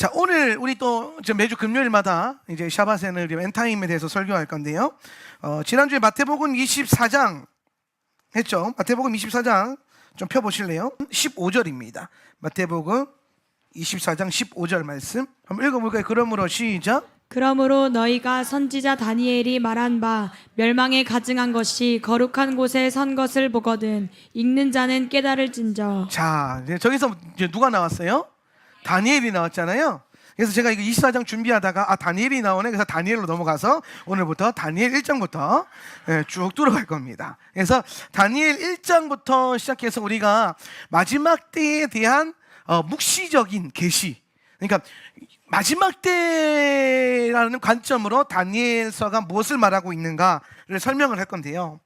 자, 오늘 우리 또 매주 금요일마다 이제 샤바세는 엔타임에 대해서 설교할 건데요. 지난주에 마태복음 24장 했죠. 마태복음 24장 좀 펴보실래요? 15절입니다. 마태복음 24장 15절 말씀 한번 읽어볼까요? 그러므로 시작. 그러므로 너희가 선지자 다니엘이 말한 바 멸망에 가증한 것이 거룩한 곳에 선 것을 보거든 읽는 자는 깨달을진저. 자, 이제 저기서 이제 누가 나왔어요? 다니엘이 나왔잖아요. 그래서 제가 이거 24장 준비하다가 다니엘이 나오네. 그래서 다니엘로 넘어가서 오늘부터 다니엘 1장부터 쭉 들어갈 겁니다. 그래서 다니엘 1장부터 시작해서 우리가 마지막 때에 대한 묵시적인 계시, 그러니까 마지막 때라는 관점으로 다니엘서가 무엇을 말하고 있는가를 설명을 할 건데요.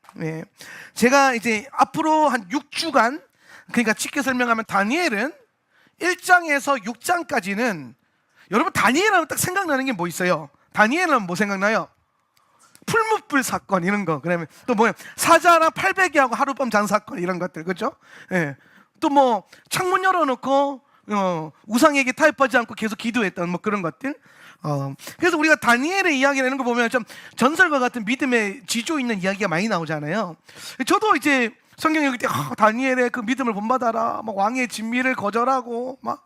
제가 이제 앞으로 한 6주간, 그러니까 쉽게 설명하면 다니엘은 1장에서 6장까지는 여러분 다니엘하면 딱 생각나는 게 뭐 있어요? 다니엘은 뭐 생각나요? 풀무불 사건 이런 거. 그러면 또 뭐예요? 사자랑 800이하고 하룻밤 잔 사건 이런 것들, 그렇죠? 또 뭐 창문 열어놓고 우상에게 타협하지 않고 계속 기도했던 뭐 그런 것들. 그래서 우리가 다니엘의 이야기라는 거 보면 좀 전설과 같은 믿음의 지조 있는 이야기가 많이 나오잖아요. 저도 이제 성경 읽을 때 다니엘의 그 믿음을 본받아라, 막 왕의 진미를 거절하고 막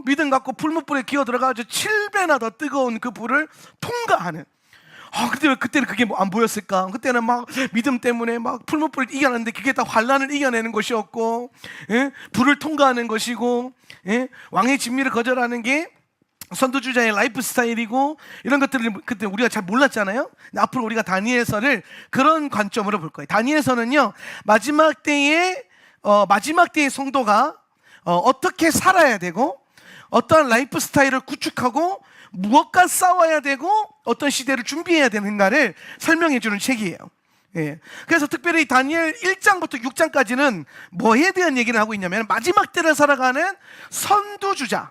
믿음 갖고 풀무불에 기어 들어가서 7배나 더 뜨거운 그 불을 통과하는. 그때는 그게 뭐 안 보였을까? 그때는 막 믿음 때문에 막 풀무불을 이겨냈는데 그게 다 환란을 이겨내는 것이었고, 불을 통과하는 것이고, 왕의 진미를 거절하는 게 선두주자의 라이프 스타일이고, 이런 것들을 그때 우리가 잘 몰랐잖아요. 근데 앞으로 우리가 다니엘서를 그런 관점으로 볼 거예요. 다니엘서는요, 마지막 때의 성도가 어떻게 살아야 되고, 어떠한 라이프 스타일을 구축하고 무엇과 싸워야 되고 어떤 시대를 준비해야 되는가를 설명해 주는 책이에요. 그래서 특별히 다니엘 1장부터 6장까지는 뭐에 대한 얘기를 하고 있냐면 마지막 때를 살아가는 선두주자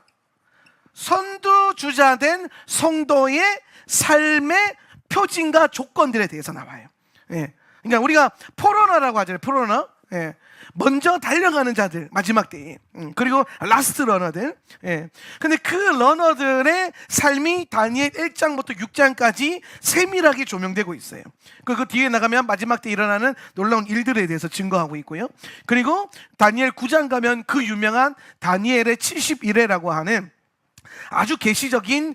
된 성도의 삶의 표징과 조건들에 대해서 나와요. 그러니까 우리가 포러너라고 하잖아요. 포러너. 먼저 달려가는 자들, 마지막 때에. 그리고 라스트 러너들. 근데 그 러너들의 삶이 다니엘 1장부터 6장까지 세밀하게 조명되고 있어요. 그 뒤에 나가면 마지막 때 일어나는 놀라운 일들에 대해서 증거하고 있고요. 그리고 다니엘 9장 가면 그 유명한 다니엘의 70일에라고 하는 아주 계시적인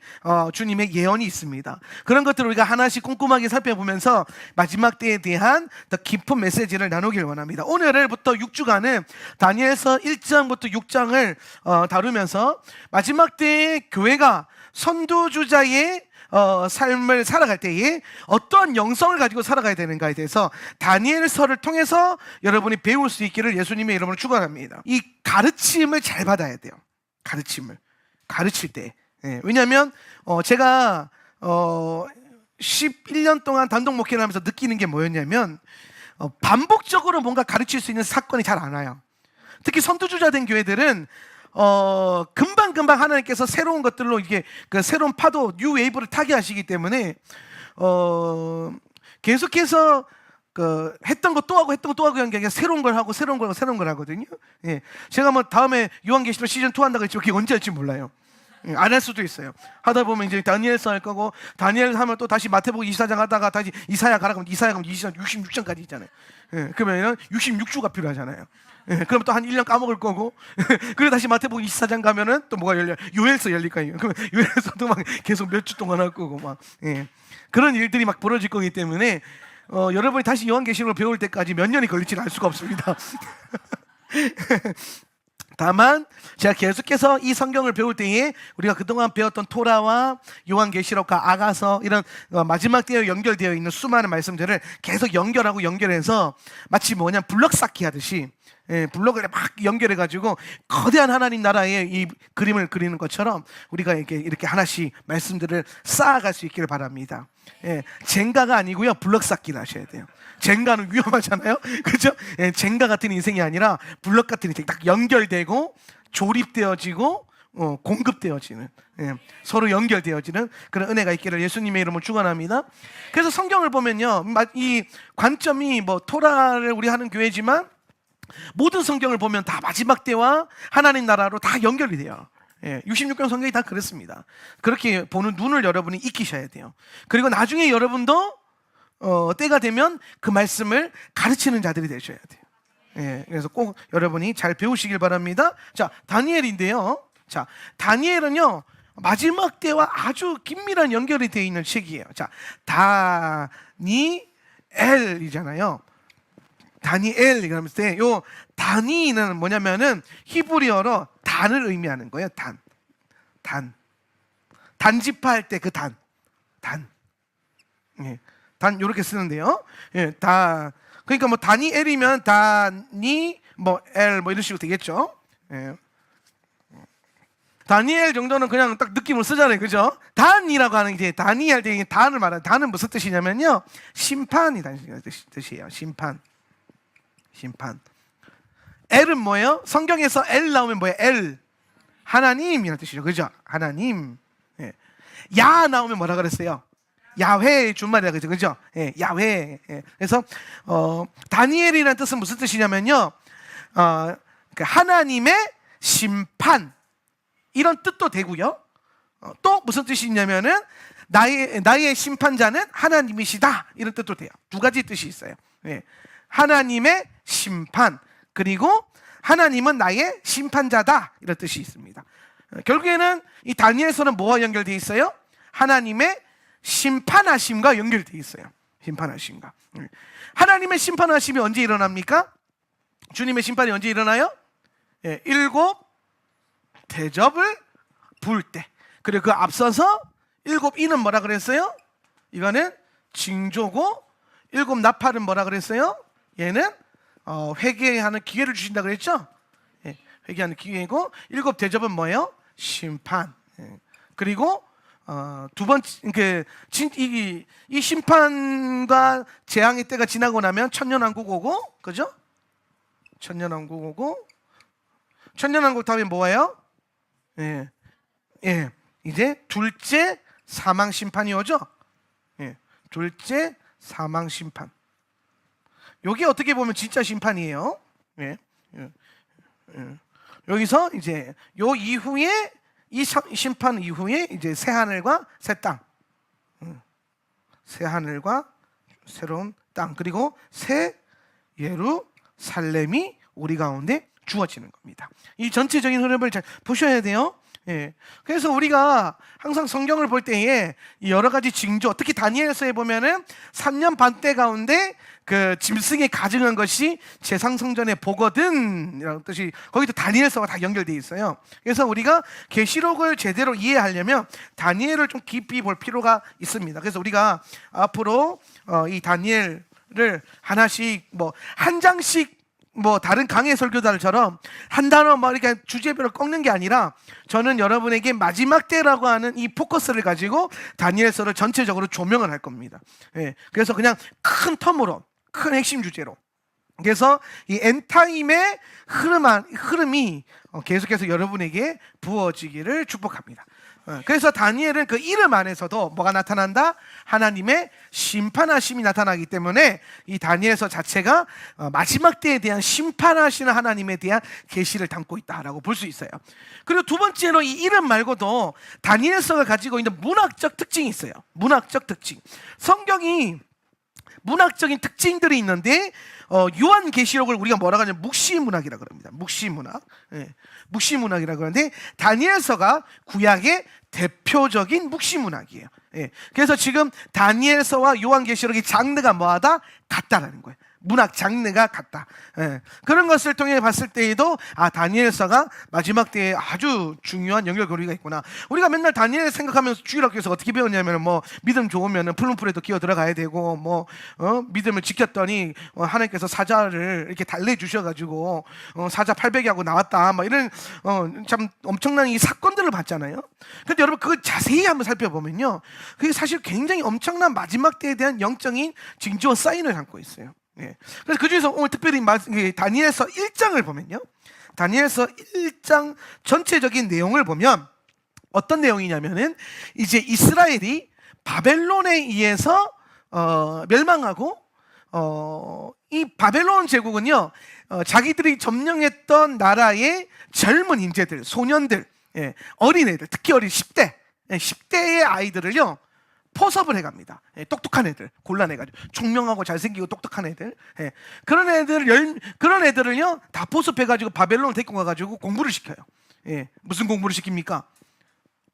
주님의 예언이 있습니다. 그런 것들을 우리가 하나씩 꼼꼼하게 살펴보면서 마지막 때에 대한 더 깊은 메시지를 나누길 원합니다. 오늘부터 6주간은 다니엘서 1장부터 6장을 다루면서 마지막 때의 교회가 선두주자의 삶을 살아갈 때에 어떠한 영성을 가지고 살아가야 되는가에 대해서 다니엘서를 통해서 여러분이 배울 수 있기를 예수님의 이름으로 축원합니다. 이 가르침을 잘 받아야 돼요. 가르칠 때. 왜냐하면 제가 11년 동안 단독 목회를 하면서 느끼는 게 뭐였냐면 반복적으로 뭔가 가르칠 수 있는 사건이 잘 안 와요. 특히 선두주자 된 교회들은 금방 하나님께서 새로운 것들로 이게 그 새로운 파도 뉴 웨이브를 타게 하시기 때문에 계속해서 했던 거 또 하고 하는 게 아니라 새로운 걸 하고 새로운 걸 하거든요. 제가 뭐 다음에 요한계시록 시즌 2 한다고 했지만 그게 언제 할지 몰라요. 안 할 수도 있어요. 하다 보면 이제 다니엘서 할 거고, 다니엘 하면 또 다시 마태복음 24장 하다가 다시 이사야 가라 그러면 이사야 가면 66장까지 있잖아요. 그러면 66주가 필요하잖아요. 그럼 또 한 1년 까먹을 거고, 그리고 다시 마태복음 24장 가면은 또 뭐가 열려요? 요엘서 열릴 거예요. 그러면 요엘서도 막 계속 몇 주 동안 할 거고 막 그런 일들이 막 벌어질 거기 때문에 여러분이 다시 요한계시록을 배울 때까지 몇 년이 걸릴지는 알 수가 없습니다. 다만 제가 계속해서 이 성경을 배울 때에 우리가 그동안 배웠던 토라와 요한계시록과 아가서 이런 마지막 때에 연결되어 있는 수많은 말씀들을 계속 연결해서 마치 블럭 쌓기 하듯이 블럭을 막 연결해가지고 거대한 하나님 나라의 이 그림을 그리는 것처럼 우리가 이렇게 하나씩 말씀들을 쌓아갈 수 있기를 바랍니다. 젠가가 아니고요, 블럭 쌓기를 하셔야 돼요. 젠가는 위험하잖아요, 그렇죠? 젠가 같은 인생이 아니라 블럭 같은 인생, 딱 연결되고 조립되어지고 공급되어지는, 서로 연결되어지는 그런 은혜가 있기를 예수님의 이름으로 축원합니다. 그래서 성경을 보면요, 이 관점이 토라를 우리 하는 교회지만 모든 성경을 보면 다 마지막 때와 하나님 나라로 다 연결이 돼요. 66권 성경이 다 그렇습니다. 그렇게 보는 눈을 여러분이 익히셔야 돼요. 그리고 나중에 여러분도 때가 되면 그 말씀을 가르치는 자들이 되셔야 돼요. 그래서 꼭 여러분이 잘 배우시길 바랍니다. 자, 다니엘인데요. 자, 다니엘은요, 마지막 때와 아주 긴밀한 연결이 되어 있는 책이에요. 자, 다니엘이잖아요. 다니엘 이러면서 요 다니는 뭐냐면은 히브리어로 단을 의미하는 거예요. 단지파할 때 그 단. 단 요렇게 쓰는데요. 그러니까 뭐 다니엘이면 다니 뭐 엘 뭐 이런 식으로 되겠죠. 다니엘 정도는 그냥 딱 느낌을 쓰잖아요, 그죠? 단이라고 하는 게 다니엘 때 단을 말하는 단은 무슨 뜻이냐면요, 심판이라는 뜻이에요. 심판. 엘은 뭐예요? 성경에서 엘 나오면 뭐예요? 엘 하나님이라는 뜻이죠, 그죠? 하나님. 야 나오면 뭐라 그랬어요? 야훼 준말이라 그죠, 그죠? 야훼. 그래서 다니엘이라는 뜻은 무슨 뜻이냐면요, 하나님의 심판 이런 뜻도 되고요. 또 무슨 뜻이 있냐면은 나의 심판자는 하나님이시다 이런 뜻도 돼요. 두 가지 뜻이 있어요. 하나님의 심판 그리고 하나님은 나의 심판자다 이런 뜻이 있습니다. 결국에는 이 다니엘서는 뭐와 연결되어 있어요? 하나님의 심판하심과 연결되어 있어요. 심판하심과. 하나님의 심판하심이 언제 일어납니까? 주님의 심판이 언제 일어나요? 일곱 대접을 부을 때. 그리고 그 앞서서 일곱 인은 뭐라 그랬어요? 이거는 징조고, 일곱 나팔은 뭐라 그랬어요? 얘는 회개하는 기회를 주신다 그랬죠? 회개하는 기회고, 일곱 대접은 뭐예요? 심판. 그리고 두 번째 이 심판과 재앙의 때가 지나고 나면 천년왕국 오고, 그죠? 천년왕국 오고, 천년왕국 다음에 뭐예요? 이제 둘째 사망 심판이 오죠. 둘째 사망 심판. 여기 어떻게 보면 진짜 심판이에요. 여기서 이제 요 이후에 이 심판 이후에 이제 새 하늘과 새 땅, 새 하늘과 새로운 땅 그리고 새 예루살렘이 우리 가운데 주어지는 겁니다. 이 전체적인 흐름을 잘 보셔야 돼요. 그래서 우리가 항상 성경을 볼 때에 여러 가지 징조, 특히 다니엘서에 보면은 3년 반 때 가운데 그 짐승이 가증한 것이 제상성전에 보거든 이라는 뜻이 거기도 다니엘서가 다 연결되어 있어요. 그래서 우리가 계시록을 제대로 이해하려면 다니엘을 좀 깊이 볼 필요가 있습니다. 그래서 우리가 앞으로 이 다니엘을 하나씩 뭐 한 장씩 뭐 다른 강해 설교단처럼 한 단어 뭐 이렇게 주제별로 꺾는 게 아니라 저는 여러분에게 마지막 때라고 하는 이 포커스를 가지고 다니엘서를 전체적으로 조명을 할 겁니다. 그래서 그냥 큰 텀으로 큰 핵심 주제로 그래서 이 엔타임의 흐름이 계속해서 여러분에게 부어지기를 축복합니다. 그래서 다니엘은 그 이름 안에서도 뭐가 나타난다? 하나님의 심판하심이 나타나기 때문에 이 다니엘서 자체가 마지막 때에 대한 심판하시는 하나님에 대한 계시를 담고 있다라고 볼 수 있어요. 그리고 두 번째로 이 이름 말고도 다니엘서가 가지고 있는 문학적 특징이 있어요. 문학적 특징. 성경이 문학적인 특징들이 있는데 요한계시록을 우리가 뭐라고 하냐면 묵시문학이라고 합니다. 묵시문학. 묵시문학이라고 하는데 다니엘서가 구약의 대표적인 묵시문학이에요. 그래서 지금 다니엘서와 요한계시록의 장르가 뭐하다? 같다라는 거예요. 문학 장르가 같다. 그런 것을 통해 봤을 때에도 다니엘서가 마지막 때에 아주 중요한 연결고리가 있구나. 우리가 맨날 다니엘 생각하면서 주일학교에서 어떻게 배웠냐면 뭐 믿음 좋으면 풀무풀에도 기어 들어가야 되고 뭐 믿음을 지켰더니 하나님께서 사자를 이렇게 달래 주셔가지고 사자 800이 나왔다. 막 이런 참 엄청난 이 사건들을 봤잖아요. 근데 여러분 그거 자세히 한번 살펴보면요, 그게 사실 굉장히 엄청난 마지막 때에 대한 영적인 징조와 사인을 담고 있어요. 그래서 그 중에서 오늘 특별히 다니엘서 1장을 보면요, 다니엘서 1장 전체적인 내용을 보면 어떤 내용이냐면은 이제 이스라엘이 바벨론에 의해서 멸망하고 이 바벨론 제국은요 자기들이 점령했던 나라의 젊은 인재들, 소년들, 예, 어린애들, 특히 어린 10대, 10대의 아이들을요 포섭을 해갑니다. 예, 똑똑한 애들 골라내가지고 총명하고 잘생기고 똑똑한 애들, 예, 그런 애들을요 다 포섭해가지고 바벨론을 데리고 가가지고 공부를 시켜요. 예, 무슨 공부를 시킵니까?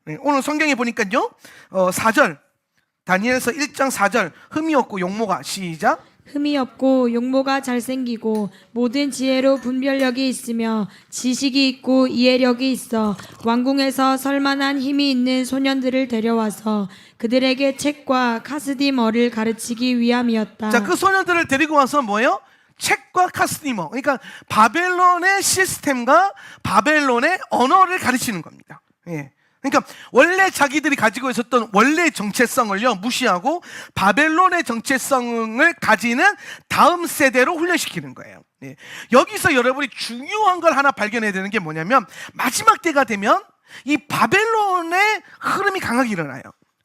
예, 오늘 성경에 보니까요 4절 다니엘서 1장 4절 흠이 없고 용모가 시작. 흠이 없고 용모가 잘생기고 모든 지혜로 분별력이 있으며 지식이 있고 이해력이 있어 왕궁에서 설만한 힘이 있는 소년들을 데려와서 그들에게 책과 카스디머를 가르치기 위함이었다. 자, 그 소년들을 데리고 와서 뭐예요? 책과 카스디머, 그러니까 바벨론의 시스템과 바벨론의 언어를 가르치는 겁니다. 예. 그러니까 원래 자기들이 가지고 있었던 원래의 정체성을요 무시하고 바벨론의 정체성을 가지는 다음 세대로 훈련시키는 거예요. 예. 여기서 여러분이 중요한 걸 하나 발견해야 되는 게 뭐냐면 마지막 때가 되면 이 바벨론의 흐름이 강하게 일어나요.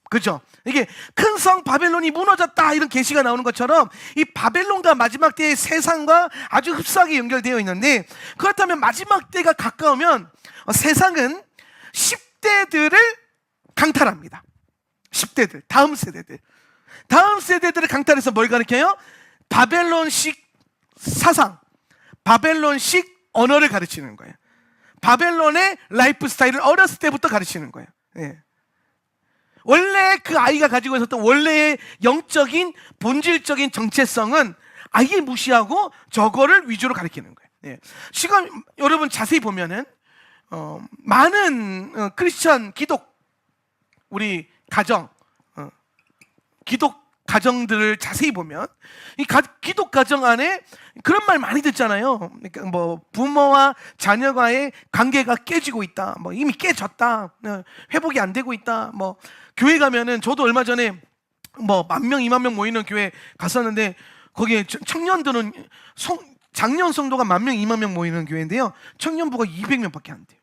그죠? 이게 큰 성 바벨론이 무너졌다 이런 계시가 나오는 것처럼 이 바벨론과 마지막 때의 세상과 아주 흡사하게 연결되어 있는데, 그렇다면 마지막 때가 가까우면 세상은 10대들을 강탈합니다. 10대들, 다음 세대들을 강탈해서 뭘 가르쳐요? 바벨론식 사상, 바벨론식 언어를 가르치는 거예요. 바벨론의 라이프 스타일을 어렸을 때부터 가르치는 거예요. 예. 원래 그 아이가 가지고 있었던 원래의 영적인 본질적인 정체성은 아예 무시하고 저거를 위주로 가르치는 거예요. 예. 지금 여러분 자세히 보면은 많은 크리스천 우리 가정, 기독 가정들을 자세히 보면 이 기독 가정 안에 그런 말 많이 듣잖아요. 그러니까 뭐 부모와 자녀와의 관계가 깨지고 있다, 뭐 이미 깨졌다, 회복이 안 되고 있다. 뭐 교회 가면은 저도 얼마 전에 뭐 10,000명, 20,000명 모이는 교회 갔었는데 거기에 청년들은 작년 성도가 10,000명, 20,000명 모이는 교회인데요. 청년부가 200명밖에 안 돼요.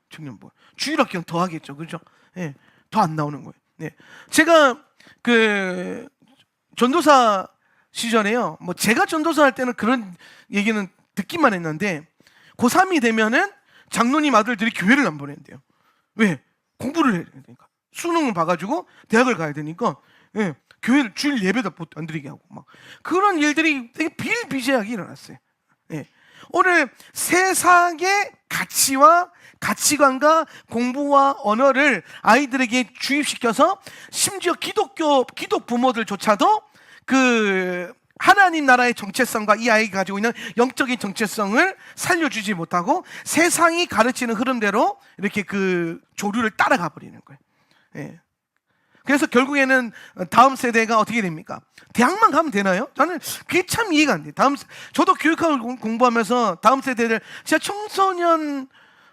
청년부. 주일학교는 더 하겠죠, 그렇죠? 예, 더 안 나오는 거예요. 예, 제가 그 전도사 시절에요. 뭐 제가 전도사 할 때는 그런 얘기는 듣기만 했는데 고3이 되면은 장로님 아들들이 교회를 안 보낸대요. 왜? 공부를 해야 되니까. 수능을 봐가지고 대학을 가야 되니까, 예, 교회를 주일 예배도 안 드리게 하고 막 그런 일들이 되게 비일비재하게 일어났어요. 예. 오늘 세상의 가치와 가치관과 공부와 언어를 아이들에게 주입시켜서 심지어 기독 부모들조차도 그 하나님 나라의 정체성과 이 아이가 가지고 있는 영적인 정체성을 살려주지 못하고 세상이 가르치는 흐름대로 이렇게 그 조류를 따라가 버리는 거예요. 예. 그래서 결국에는 다음 세대가 어떻게 됩니까? 대학만 가면 되나요? 저는 그게 참 이해가 안 돼요. 저도 교육학을 공부하면서 다음 세대들, 제가 청소년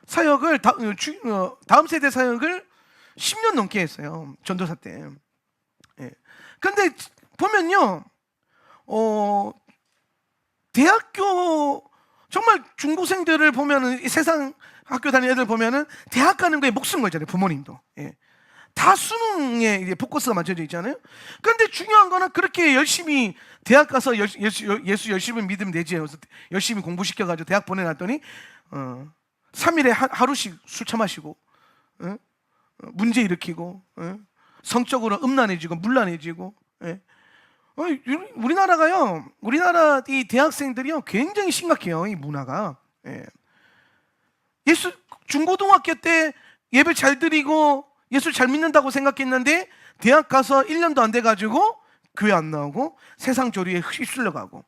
사역을 다음 세대 사역을 10년 넘게 했어요. 전도사 때. 예. 근데 보면요, 대학교 정말 중고생들을 보면은, 세상 학교 다니는 애들 보면은 대학 가는 거에 목숨 걸잖아요. 부모님도. 예. 다 수능에 이제 포커스가 맞춰져 있잖아요. 그런데 중요한 거는 그렇게 열심히 대학 가서 예수 열심히 믿으면 되지. 그래서 열심히 공부시켜가지고 대학 보내놨더니 3일에 하루씩 술 처마시고, 문제 일으키고, 성적으로 음란해지고 물란해지고. 우리나라가요, 우리나라 이 대학생들이요 굉장히 심각해요. 이 문화가. 중고등학교 때 예배 잘 드리고 예수 잘 믿는다고 생각했는데 대학 가서 1년도 안 돼가지고 교회 안 나오고 세상 조류에 휩쓸려 가고.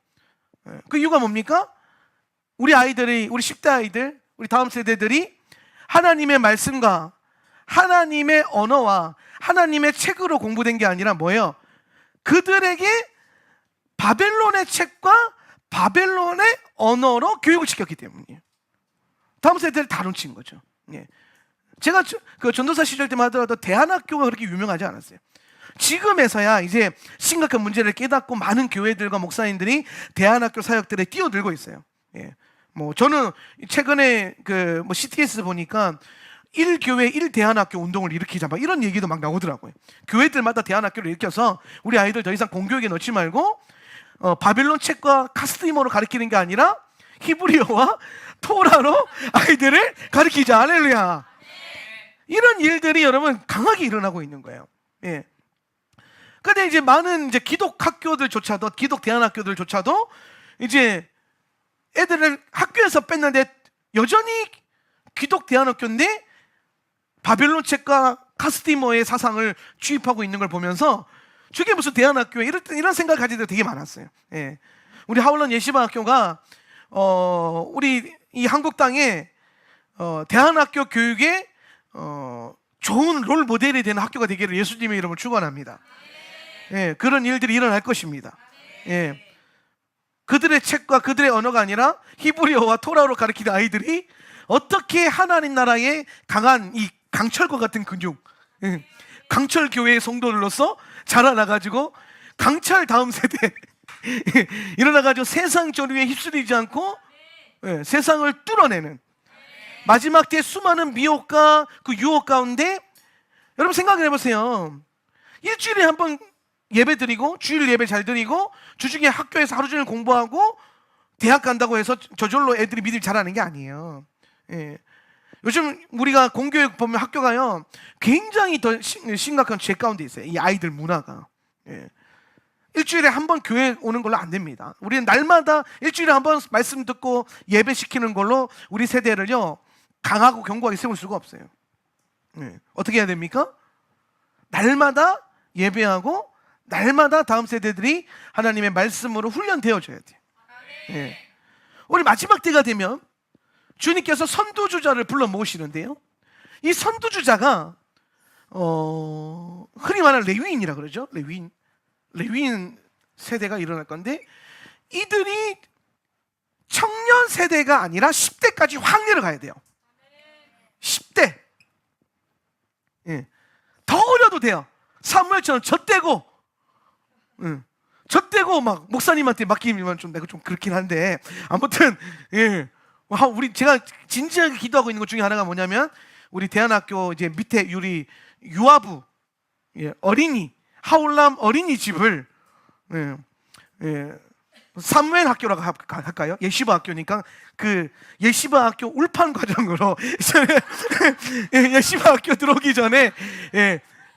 그 이유가 뭡니까? 우리 10대 아이들, 우리 다음 세대들이 하나님의 말씀과 하나님의 언어와 하나님의 책으로 공부된 게 아니라 뭐예요? 그들에게 바벨론의 책과 바벨론의 언어로 교육을 시켰기 때문이에요. 다음 세대를 다 놓친 거죠. 예. 제가 그 전도사 시절 때만 하더라도 대안학교가 그렇게 유명하지 않았어요. 지금에서야 이제 심각한 문제를 깨닫고 많은 교회들과 목사님들이 대안학교 사역들에 뛰어들고 있어요. 예. 뭐 저는 최근에 뭐 CTS 보니까 1교회 1대안학교 운동을 일으키자 막 이런 얘기도 막 나오더라고요. 교회들마다 대안학교를 일으켜서 우리 아이들 더 이상 공교육에 넣지 말고 바벨론 책과 카스디모로 가르치는 게 아니라 히브리어와 토라로 아이들을 가르치자. 할렐루야. 이런 일들이 여러분 강하게 일어나고 있는 거예요. 예. 근데 이제 많은 이제 기독 학교들조차도, 기독 대안학교들조차도 이제 애들을 학교에서 뺐는데 여전히 기독 대안학교인데 바벨론 책과 카스티머의 사상을 주입하고 있는 걸 보면서 저게 무슨 대안학교야, 이런 생각을 가진 데가 되게 많았어요. 예. 우리 하울란 예시바 학교가 우리 이 한국 땅에 대안학교 교육에 좋은 롤 모델이 되는 학교가 되기를 예수님의 이름으로 축원합니다. 예, 그런 일들이 일어날 것입니다. 예. 그들의 책과 그들의 언어가 아니라 히브리어와 토라로 가르치는 아이들이 어떻게 하나님 나라의 강한 이 강철과 같은 근육, 강철 교회의 성도들로서 자라나가지고 강철 다음 세대 일어나가지고 세상 조류에 휩쓸리지 않고 세상을 뚫어내는 마지막 때 수많은 미혹과 그 유혹 가운데 여러분 생각을 해보세요. 일주일에 한 번 예배 드리고 주일 예배 잘 드리고 주중에 학교에서 하루 종일 공부하고 대학 간다고 해서 저절로 애들이 믿음이 자라는 게 아니에요. 예. 요즘 우리가 공교육 보면 학교가요 굉장히 더 심각한 죄 가운데 있어요. 이 아이들 문화가. 예. 일주일에 한 번 교회 오는 걸로 안 됩니다. 우리는 날마다 일주일에 한 번 말씀 듣고 예배 시키는 걸로 우리 세대를요 강하고 견고하게 세울 수가 없어요. 예. 어떻게 해야 됩니까? 날마다 예배하고 날마다 다음 세대들이 하나님의 말씀으로 훈련되어져야 돼요. 예. 우리 마지막 때가 되면 주님께서 선두주자를 불러 모으시는데요, 이 선두주자가 흔히 말하는 레위인이라 그러죠. 레위인 세대가 일어날 건데, 이들이 청년 세대가 아니라 10대까지 확 내려가야 돼요. 10대. 예. 더 어려도 돼요. 사무엘처럼 젖대고 젖대고 막 목사님한테 맡기면 좀 내가 좀 그렇긴 한데, 아무튼 예. 제가 진지하게 기도하고 있는 것 중에 하나가 뭐냐면, 우리 대안학교 이제 밑에 유아부, 어린이 하울람 어린이집을 사무엘 학교라고 할까요? 예시바 학교니까 그 예시바 학교 울판 과정으로 예시바 학교 들어오기 전에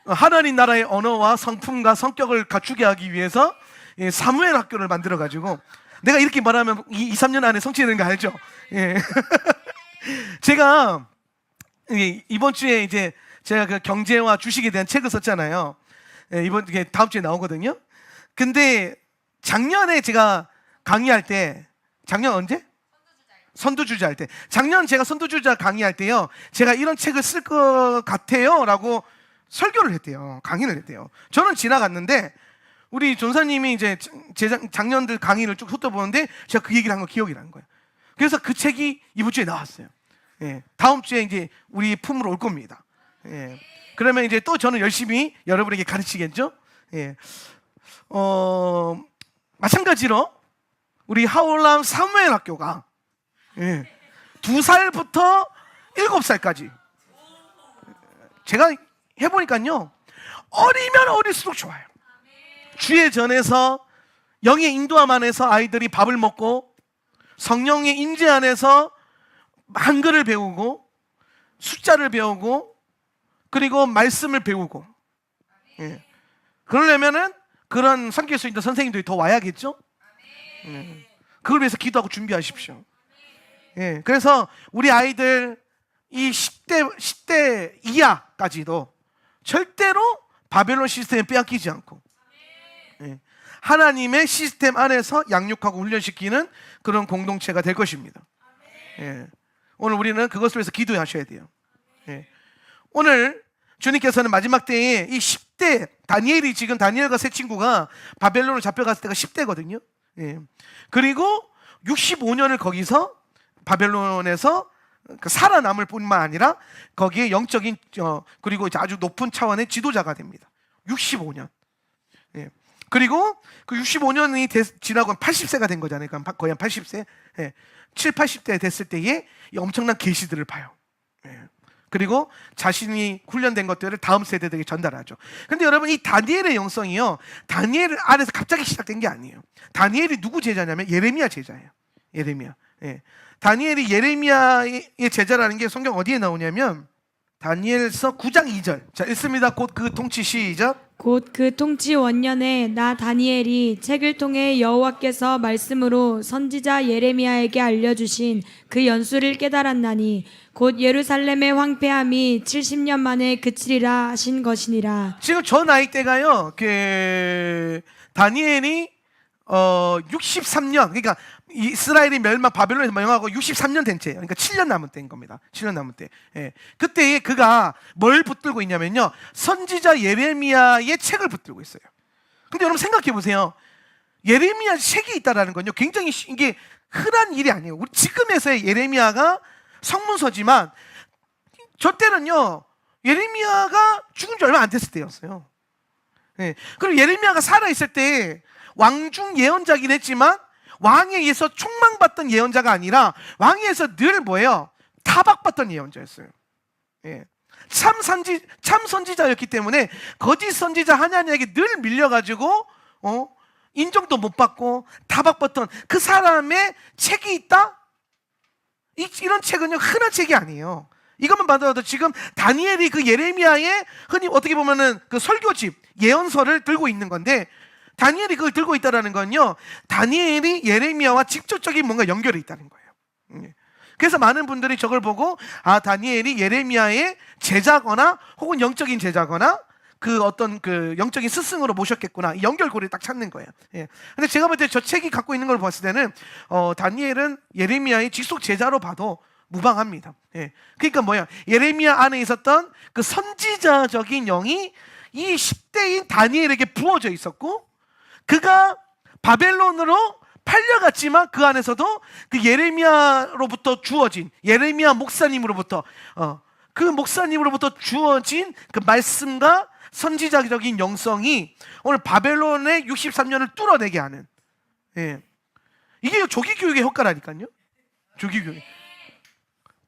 하나님 나라의 언어와 성품과 성격을 갖추게 하기 위해서 사무엘 학교를 만들어 가지고, 내가 이렇게 말하면 2, 3년 안에 성취되는 거 알죠? 예. 제가 이번 주에 이제 제가 그 경제와 주식에 대한 책을 썼잖아요. 다음 주에 나오거든요. 근데 작년에 제가 강의할 때, 작년 언제? 선두주자 할 때. 작년 제가 선두주자 강의할 때요, 제가 이런 책을 쓸 것 같아요 라고 설교를 했대요. 강의를 했대요. 저는 지나갔는데 우리 전사님이 이제 작년들 강의를 쭉 훑어보는데 제가 그 얘기를 한 거 기억이 나는 거예요. 그래서 그 책이 이번 주에 나왔어요. 예. 다음 주에 이제 우리 품으로 올 겁니다. 예. 그러면 이제 또 저는 열심히 여러분에게 가르치겠죠? 예. 마찬가지로 우리 하울람 사무엘 학교가 2살부터 7살까지 제가 해보니까요, 어리면 어릴수록 좋아요. 주의 전에서 영의 인도함 안에서 아이들이 밥을 먹고 성령의 인재 안에서 한글을 배우고 숫자를 배우고 그리고 말씀을 배우고, 그러려면은 그런 성격수 있는 선생님들이 더 와야겠죠? 그걸 위해서 기도하고 준비하십시오. 그래서 우리 아이들 이 10대 이하까지도 절대로 바벨론 시스템에 빼앗기지 않고 하나님의 시스템 안에서 양육하고 훈련시키는 그런 공동체가 될 것입니다. 오늘 우리는 그것을 위해서 기도하셔야 돼요. 오늘 주님께서는 마지막 때에 이 10대 다니엘이, 지금 다니엘과 세 친구가 바벨론을 잡혀갔을 때가 10대거든요. 그리고 65년을 거기서 바벨론에서 살아남을 뿐만 아니라 거기에 영적인 그리고 이제 아주 높은 차원의 지도자가 됩니다. 65년. 그리고 그 65년이 지나고 80세가 된 거잖아요. 그러니까 거의 한 80세, 7, 80대 됐을 때에 이 엄청난 계시들을 봐요. 그리고 자신이 훈련된 것들을 다음 세대들에게 전달하죠. 근데 여러분, 이 다니엘의 영성이요, 다니엘 안에서 갑자기 시작된 게 아니에요. 다니엘이 누구 제자냐면 예레미야 제자예요. 예레미야. 다니엘이 예레미야의 제자라는 게 성경 어디에 나오냐면 다니엘서 9장 2절. 자, 읽습니다. 곧 그 통치 시작. 곧 그 통치 원년에 나 다니엘이 책을 통해 여호와께서 말씀으로 선지자 예레미야에게 알려주신 그 연수를 깨달았나니 곧 예루살렘의 황폐함이 70년 만에 그치리라 하신 것이니라. 지금 저 나이대가요. 다니엘이 63년, 그러니까 이스라엘이 멸망, 바벨론에서 멸망하고 63년 된 채예요. 그러니까 7년 남은 때인 겁니다. 7년 남은 때. 예. 그때에 그가 뭘 붙들고 있냐면요, 선지자 예레미야의 책을 붙들고 있어요. 근데 여러분 생각해 보세요. 예레미야 책이 있다라는 건요, 굉장히 이게 흔한 일이 아니에요. 우리 지금에서의 예레미야가 성문서지만 저 때는요, 예레미야가 죽은 지 얼마 안 됐을 때였어요. 예. 그리고 예레미야가 살아있을 때 왕중 예언자긴 했지만 왕에 의해서 총망받던 예언자가 아니라 왕에 의해서 늘 뭐예요? 타박받던 예언자였어요. 예. 참 선지자였기 때문에 거짓 선지자 하나님에게 늘 밀려가지고 인정도 못 받고 타박받던 그 사람의 책이 있다? 이런 책은요, 흔한 책이 아니에요. 이것만 봐도 지금 다니엘이 그 예레미야의 흔히 어떻게 보면은 그 설교집 예언서를 들고 있는 건데, 다니엘이 그걸 들고 있다는 건요, 다니엘이 예레미야와 직접적인 뭔가 연결이 있다는 거예요. 그래서 많은 분들이 저걸 보고 다니엘이 예레미야의 제자거나 혹은 영적인 제자거나 그 어떤 그 영적인 스승으로 모셨겠구나, 연결고리를 딱 찾는 거예요. 예. 근데 제가 볼 때 저 책이 갖고 있는 걸 봤을 때는 다니엘은 예레미야의 직속 제자로 봐도 무방합니다. 예. 그러니까 뭐야, 예레미야 안에 있었던 그 선지자적인 영이 이 10대인 다니엘에게 부어져 있었고, 그가 바벨론으로 팔려갔지만 그 안에서도 그 예레미야로부터 주어진, 예레미야 목사님으로부터 그 목사님으로부터 주어진 그 말씀과 선지자적인 영성이 오늘 바벨론의 63년을 뚫어내게 하는, 예. 이게 조기교육의 효과라니까요. 조기교육.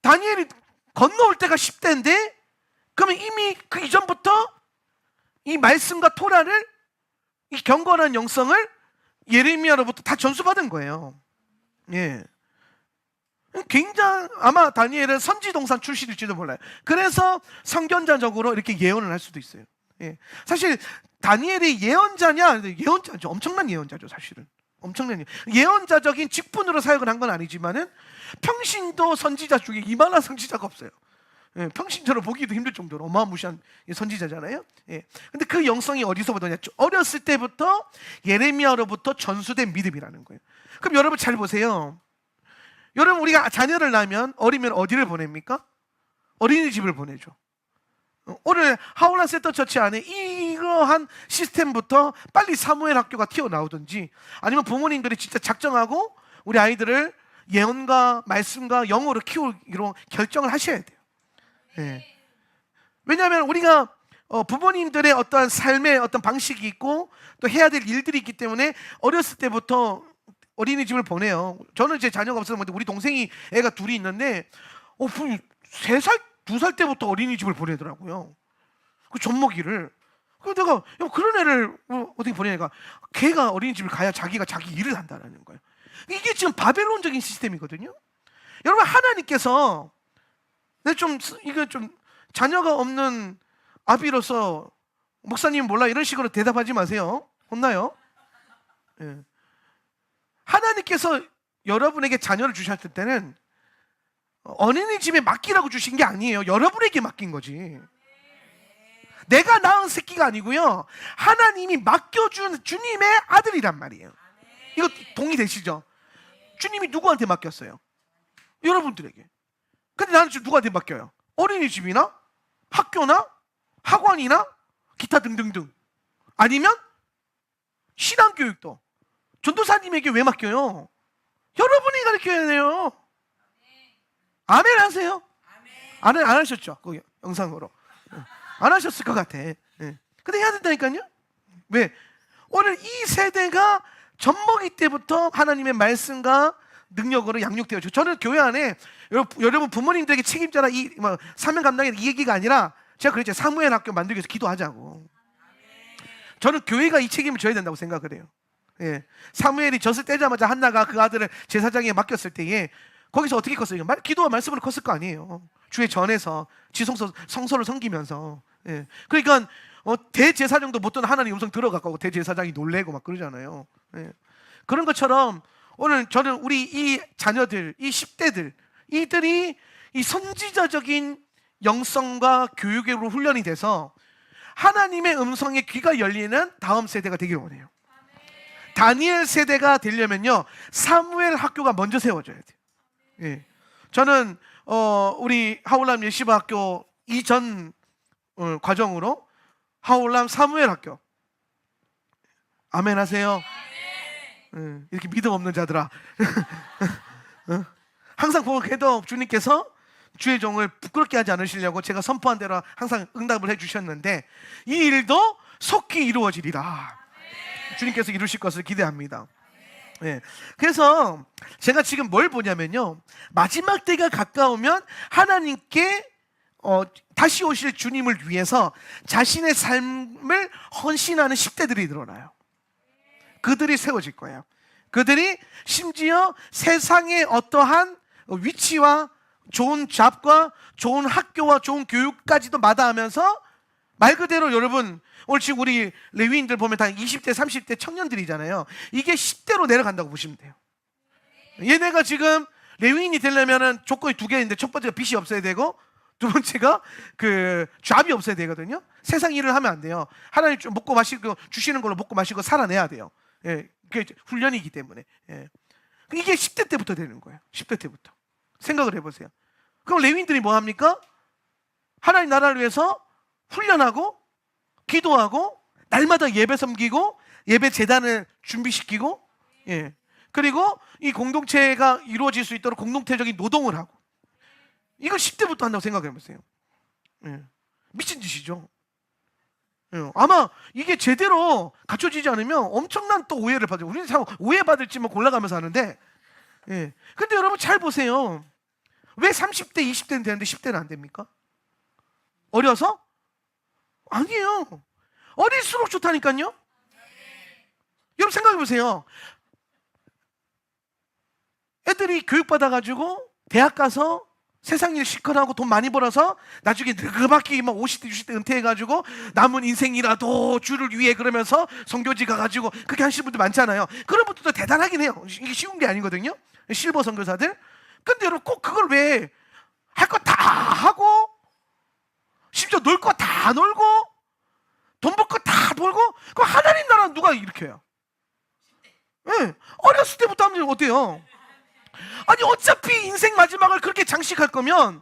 다니엘이 건너올 때가 10대인데 그러면 이미 그 이전부터 이 말씀과 토라를, 이 경건한 영성을 예레미야로부터 다 전수받은 거예요. 예. 굉장히 아마 다니엘은 선지동산 출신일지도 몰라요. 그래서 선견자적으로 이렇게 예언을 할 수도 있어요. 예. 사실 다니엘이 예언자냐? 예언자죠. 엄청난 예언자죠, 사실은. 엄청난 예언자적인 직분으로 사역을 한 건 아니지만은 평신도 선지자 중에 이만한 선지자가 없어요. 예, 평신도로 보기도 힘들 정도로 어마무시한 선지자잖아요. 예. 근데 그 영성이 어디서 보더냐? 어렸을 때부터 예레미야로부터 전수된 믿음이라는 거예요. 그럼 여러분 잘 보세요. 여러분, 우리가 자녀를 낳으면 어리면 어디를 보냅니까? 어린이집을 보내죠. 오늘 하울란 세터 처치 안에 이러한 시스템부터 빨리 사무엘 학교가 튀어나오든지, 아니면 부모님들이 진짜 작정하고 우리 아이들을 예언과 말씀과 영어로 키우기로 결정을 하셔야 돼요. 예. 왜냐하면 우리가 부모님들의 어떠한 삶의 어떤 방식이 있고 또 해야 될 일들이 있기 때문에 어렸을 때부터 어린이집을 보내요. 저는 제 자녀가 없어서 우리 동생이 애가 둘이 있는데 3살, 2살 때부터 어린이집을 보내더라고요. 그 젖먹이를. 그래서 내가 그런 애를 어떻게 보내니까 걔가 어린이집을 가야 자기가 자기 일을 한다는 거예요. 이게 지금 바벨론적인 시스템이거든요. 여러분, 하나님께서 이거 좀 자녀가 없는 아비로서 목사님 몰라 이런 식으로 대답하지 마세요. 혼나요. 예. 하나님께서 여러분에게 자녀를 주셨을 때는 어린이집에 맡기라고 주신 게 아니에요. 여러분에게 맡긴 거지. 내가 낳은 새끼가 아니고요, 하나님이 맡겨준 주님의 아들이란 말이에요. 이거 동의되시죠? 주님이 누구한테 맡겼어요? 여러분들에게. 근데 나는 지금 누구한테 맡겨요? 어린이집이나 학교나 학원이나 기타 등등등, 아니면 신앙교육도 전도사님에게 왜 맡겨요? 여러분이 가르쳐야 돼요. 아멘 하세요? 안 하셨죠? 그 영상으로 안 하셨을 것 같아. 예. 근데 해야 된다니까요. 왜? 오늘 이 세대가 젖먹이 때부터 하나님의 말씀과 능력으로 양육되어져. 저는 교회 안에 여러분 부모님들에게 책임져라, 사명 감당해라, 이 얘기가 아니라 제가 그랬죠. 사무엘 학교 만들기 위해서 기도하자고. 저는 교회가 이 책임을 져야 된다고 생각을 해요. 예. 사무엘이 젖을 떼자마자 한나가 그 아들을 제사장에 맡겼을 때에 거기서 어떻게 컸어요? 기도와 말씀으로 컸을 거 아니에요. 주의 전에서 성소를 섬기면서. 예. 그러니까 대제사장도 못 듣는 하나님 음성 들어가고 대제사장이 놀래고 막 그러잖아요. 예. 그런 것처럼 오늘 저는 우리 이 자녀들, 이 10대들, 이들이 이 선지자적인 영성과 교육으로 훈련이 돼서 하나님의 음성에 귀가 열리는 다음 세대가 되기를 원해요. 다니엘 세대가 되려면요, 사무엘 학교가 먼저 세워져야 돼요. 예. 저는 우리 하울람 예시바 학교 이전 과정으로 하울람 사무엘 학교, 아멘 하세요. 이렇게 믿음 없는 자들아. 항상 보고해도 주님께서 주의 종을 부끄럽게 하지 않으시려고 제가 선포한 대로 항상 응답을 해주셨는데 이 일도 속히 이루어지리라. 주님께서 이루실 것을 기대합니다. 네. 그래서 제가 지금 뭘 보냐면요, 마지막 때가 가까우면 하나님께 다시 오실 주님을 위해서 자신의 삶을 헌신하는 10대들이 늘어나요. 그들이 세워질 거예요. 그들이 심지어 세상의 어떠한 위치와 좋은 잡과 좋은 학교와 좋은 교육까지도 마다하면서, 말 그대로 여러분 오늘 지금 우리 레위인들 보면 다 20대 30대 청년들이잖아요. 이게 10대로 내려간다고 보시면 돼요. 얘네가 지금 레위인이 되려면은 조건이 두 개인데, 첫 번째가 빚이 없어야 되고 두 번째가 그 잡이 없어야 되거든요. 세상 일을 하면 안 돼요. 하나님 먹고 마시고 주시는 걸로 먹고 마시고 살아내야 돼요. 예, 그게 훈련이기 때문에. 예. 이게 10대 때부터 되는 거예요. 10대 때부터. 생각을 해보세요. 그럼 레위인들이 뭐 합니까? 하나님 나라를 위해서 훈련하고 기도하고 날마다 예배 섬기고 예배 재단을 준비시키고, 예. 그리고 이 공동체가 이루어질 수 있도록 공동체적인 노동을 하고, 이걸 10대부터 한다고 생각해 보세요. 예. 미친 짓이죠. 예. 아마 이게 제대로 갖춰지지 않으면 엄청난 또 오해를 받아요. 우리는 참 오해받을지 뭐 골라가면서 하는데, 예. 근데 여러분 잘 보세요. 왜 30대, 20대는 되는데 10대는 안 됩니까? 어려서? 아니에요. 어릴수록 좋다니까요. 여러분 생각해 보세요. 애들이 교육받아가지고 대학 가서 세상 일 시커하고 돈 많이 벌어서 나중에 느그밖에 막 50대 60대 은퇴해가지고 남은 인생이라도 주를 위해 그러면서 선교지 가가지고 그렇게 하시는 분들 많잖아요. 그런 분들도 대단하긴 해요. 이게 쉬운 게 아니거든요. 실버 선교사들. 근데 여러분 꼭 그걸 왜 할 거 다 하고 심지어 놀 거 다 놀고 돈 벌 거 다 벌고, 그 하나님 나라는 누가 이렇게 해요? 네. 어렸을 때부터 하면 어때요? 아니 어차피 인생 마지막을 그렇게 장식할 거면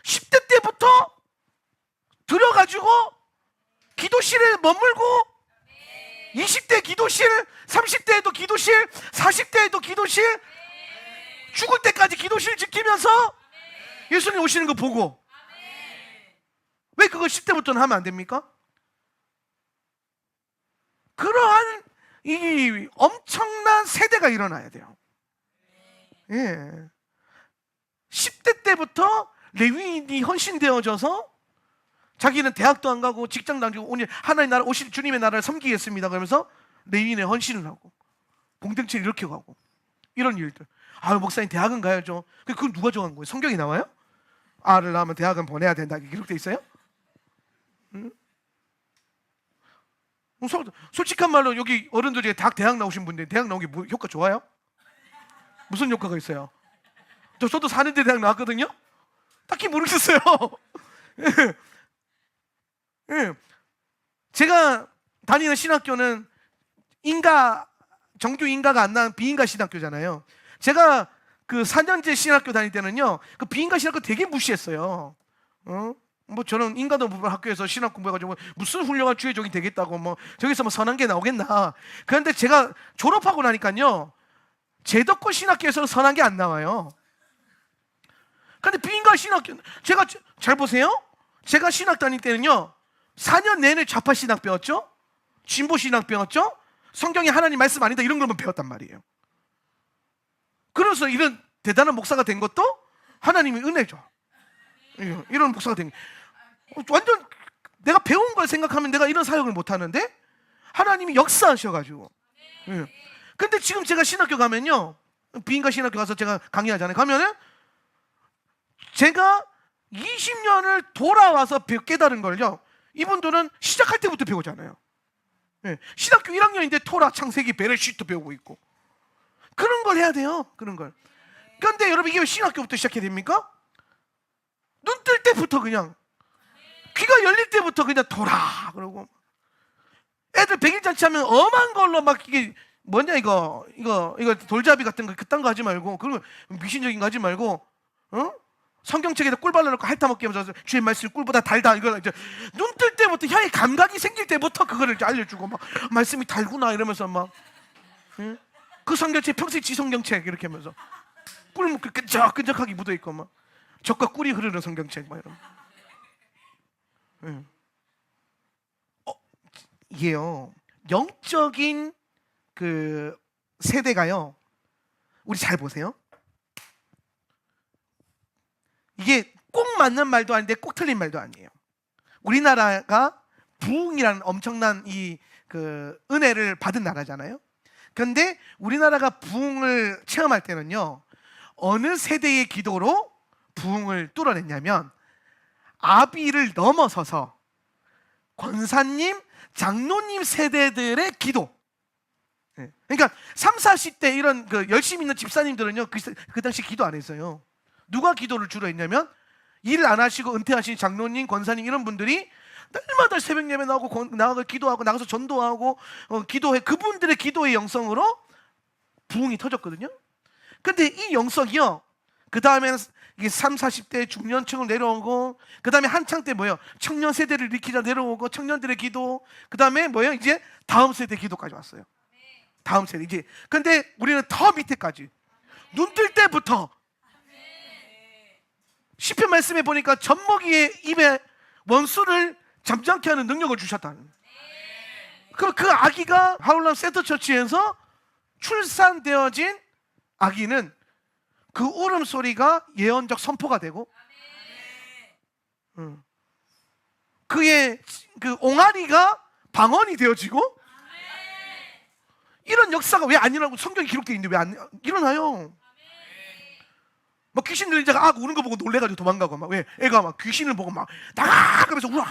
10대 때부터 들어가지고 기도실에 머물고 20대 기도실, 30대에도 기도실, 40대에도 기도실, 죽을 때까지 기도실 지키면서 예수님 오시는 거 보고. 왜 그걸 10대부터는 하면 안 됩니까? 그러한 이 엄청난 세대가 일어나야 돼요. 예. 10대 때부터 레위인이 헌신되어져서 자기는 대학도 안 가고 직장도 안 가고 오늘 하나님 나라 오실 주님의 나라를 섬기겠습니다 그러면서 레위인의 헌신을 하고 공동체를 이렇게 가고 이런 일들. 아, 목사님 대학은 가야죠. 그건 누가 정한 거예요? 성경이 나와요? 아를 낳으면 대학은 보내야 된다 이렇게 기록돼 있어요? 응? 솔직한 말로 여기 어른들 중에 대학 나오신 분들 대학 나온 게 뭐, 효과 좋아요? 무슨 효과가 있어요? 저도 4년제 대학 나왔거든요. 딱히 모르겠어요. 예. 제가 다니는 신학교는 정규 인가가 안 나온 비인가 신학교잖아요. 제가 그 4년제 신학교 다닐 때는요, 그 비인가 신학교 되게 무시했어요. 뭐 저는 인간도 학교에서 신학 공부해가지고 무슨 훌륭한 주의종이 되겠다고 뭐 저기서 뭐 선한 게 나오겠나. 그런데 제가 졸업하고 나니까요, 제덕권 신학교에서는 선한 게 안 나와요. 근데 비인가 신학교, 제가 잘 보세요. 제가 신학 다닐 때는요 4년 내내 좌파 신학 배웠죠, 진보 신학 배웠죠, 성경에 하나님 말씀 아니다 이런 것만 배웠단 말이에요. 그래서 이런 대단한 목사가 된 것도 하나님의 은혜죠. 이런 목사가 된 완전 내가 배운 걸 생각하면 내가 이런 사역을 못 하는데 하나님이 역사하셔가지고. 근데 지금 제가 신학교 가면요, 비인가 신학교 가서 제가 강의하잖아요. 가면은 제가 20년을 돌아와서 깨달은 걸요, 이분들은 시작할 때부터 배우잖아요. 예, 신학교 1학년인데 토라, 창세기, 베레시트 배우고 있고 그런 걸 해야 돼요. 그런 걸. 그런데 여러분, 이게 왜 신학교부터 시작해야 됩니까? 눈 뜰 때부터 그냥, 귀가 열릴 때부터 그냥 토라 그러고, 애들 백일잔치 하면 엄한 걸로 막, 이게 뭐냐 이거 돌잡이 같은 거 그딴 거 하지 말고, 그런 미신적인 거 하지 말고, 성경책에다 꿀 발라놓고 핥아먹게 하면서 주의 말씀이 꿀보다 달다, 이걸 이제 눈 뜰 때부터, 향의 감각이 생길 때부터 그거를 이제 알려주고, 막 말씀이 달구나 이러면서 막, 응? 그 성경책 평생 지성경책 이렇게 하면서 꿀 끈적끈적하게 묻어있고, 막 젖과 꿀이 흐르는 성경책 막 이런. 응. 이게요, 영적인 그 세대가요, 우리 잘 보세요. 이게 꼭 맞는 말도 아닌데 꼭 틀린 말도 아니에요. 우리나라가 부흥이라는 엄청난 이 그 은혜를 받은 나라잖아요. 그런데 우리나라가 부흥을 체험할 때는요, 어느 세대의 기도로 부흥을 뚫어냈냐면, 아비를 넘어서서 권사님, 장로님 세대들의 기도. 그러니까 3, 40대 이런 그 열심히 있는 집사님들은요, 그 당시 기도 안 했어요. 누가 기도를 주로 했냐면, 일 안 하시고 은퇴하신 장로님, 권사님 이런 분들이 날마다 새벽 예배 나가서 기도하고, 나가서 전도하고, 기도해, 그분들의 기도의 영성으로 부흥이 터졌거든요. 근데 이 영성이요, 그 다음에는 이게 3, 40대 중년층을 내려오고, 그 다음에 한창 때 뭐예요? 청년 세대를 일으키자 내려오고, 청년들의 기도, 그 다음에 뭐예요? 이제 다음 세대 기도까지 왔어요. 다음 세대 이제. 근데 우리는 더 밑에까지, 눈 뜰 때부터 시편 말씀에 보니까 젖먹이의 입에 원수를 잠잠케 하는 능력을 주셨다는. 그럼 그 아기가 하울람 센터처치에서 출산되어진 아기는 그 울음소리가 예언적 선포가 되고, 그의 그 옹알이가 방언이 되어지고, 이런 역사가 왜 안 일어나고 성경에 기록되어 있는데 왜 안 일어나요? 막 귀신 들린 자가 우는 거 보고 놀래가지고 도망가고, 막 왜 애가 막 귀신을 보고 막 나가 그러면서 우와,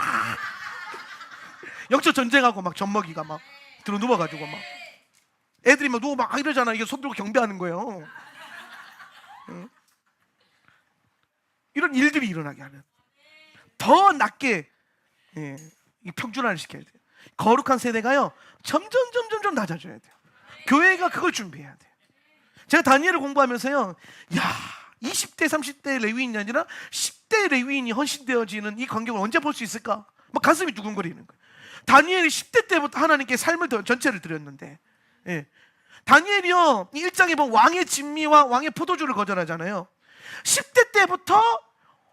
영적 전쟁하고, 막 젖먹이가 막 들어 누워가지고 막 애들이 막 누워 막 이러잖아. 이게 손 들고 경배하는 거예요. 이런 일들이 일어나게 하는, 더 낮게, 이 평준화를 시켜야 돼요. 거룩한 세대가요, 점점 낮아져야 돼요. 교회가 그걸 준비해야 돼요. 제가 다니엘을 공부하면서요, 야, 20대 30대 레위인이 아니라 10대 레위인이 헌신되어지는 이 광경을 언제 볼 수 있을까? 막 가슴이 두근거리는 거예요. 다니엘이 10대 때부터 하나님께 삶을 전체를 드렸는데, 다니엘이요, 이 1장에 보면 왕의 진미와 왕의 포도주를 거절하잖아요. 10대 때부터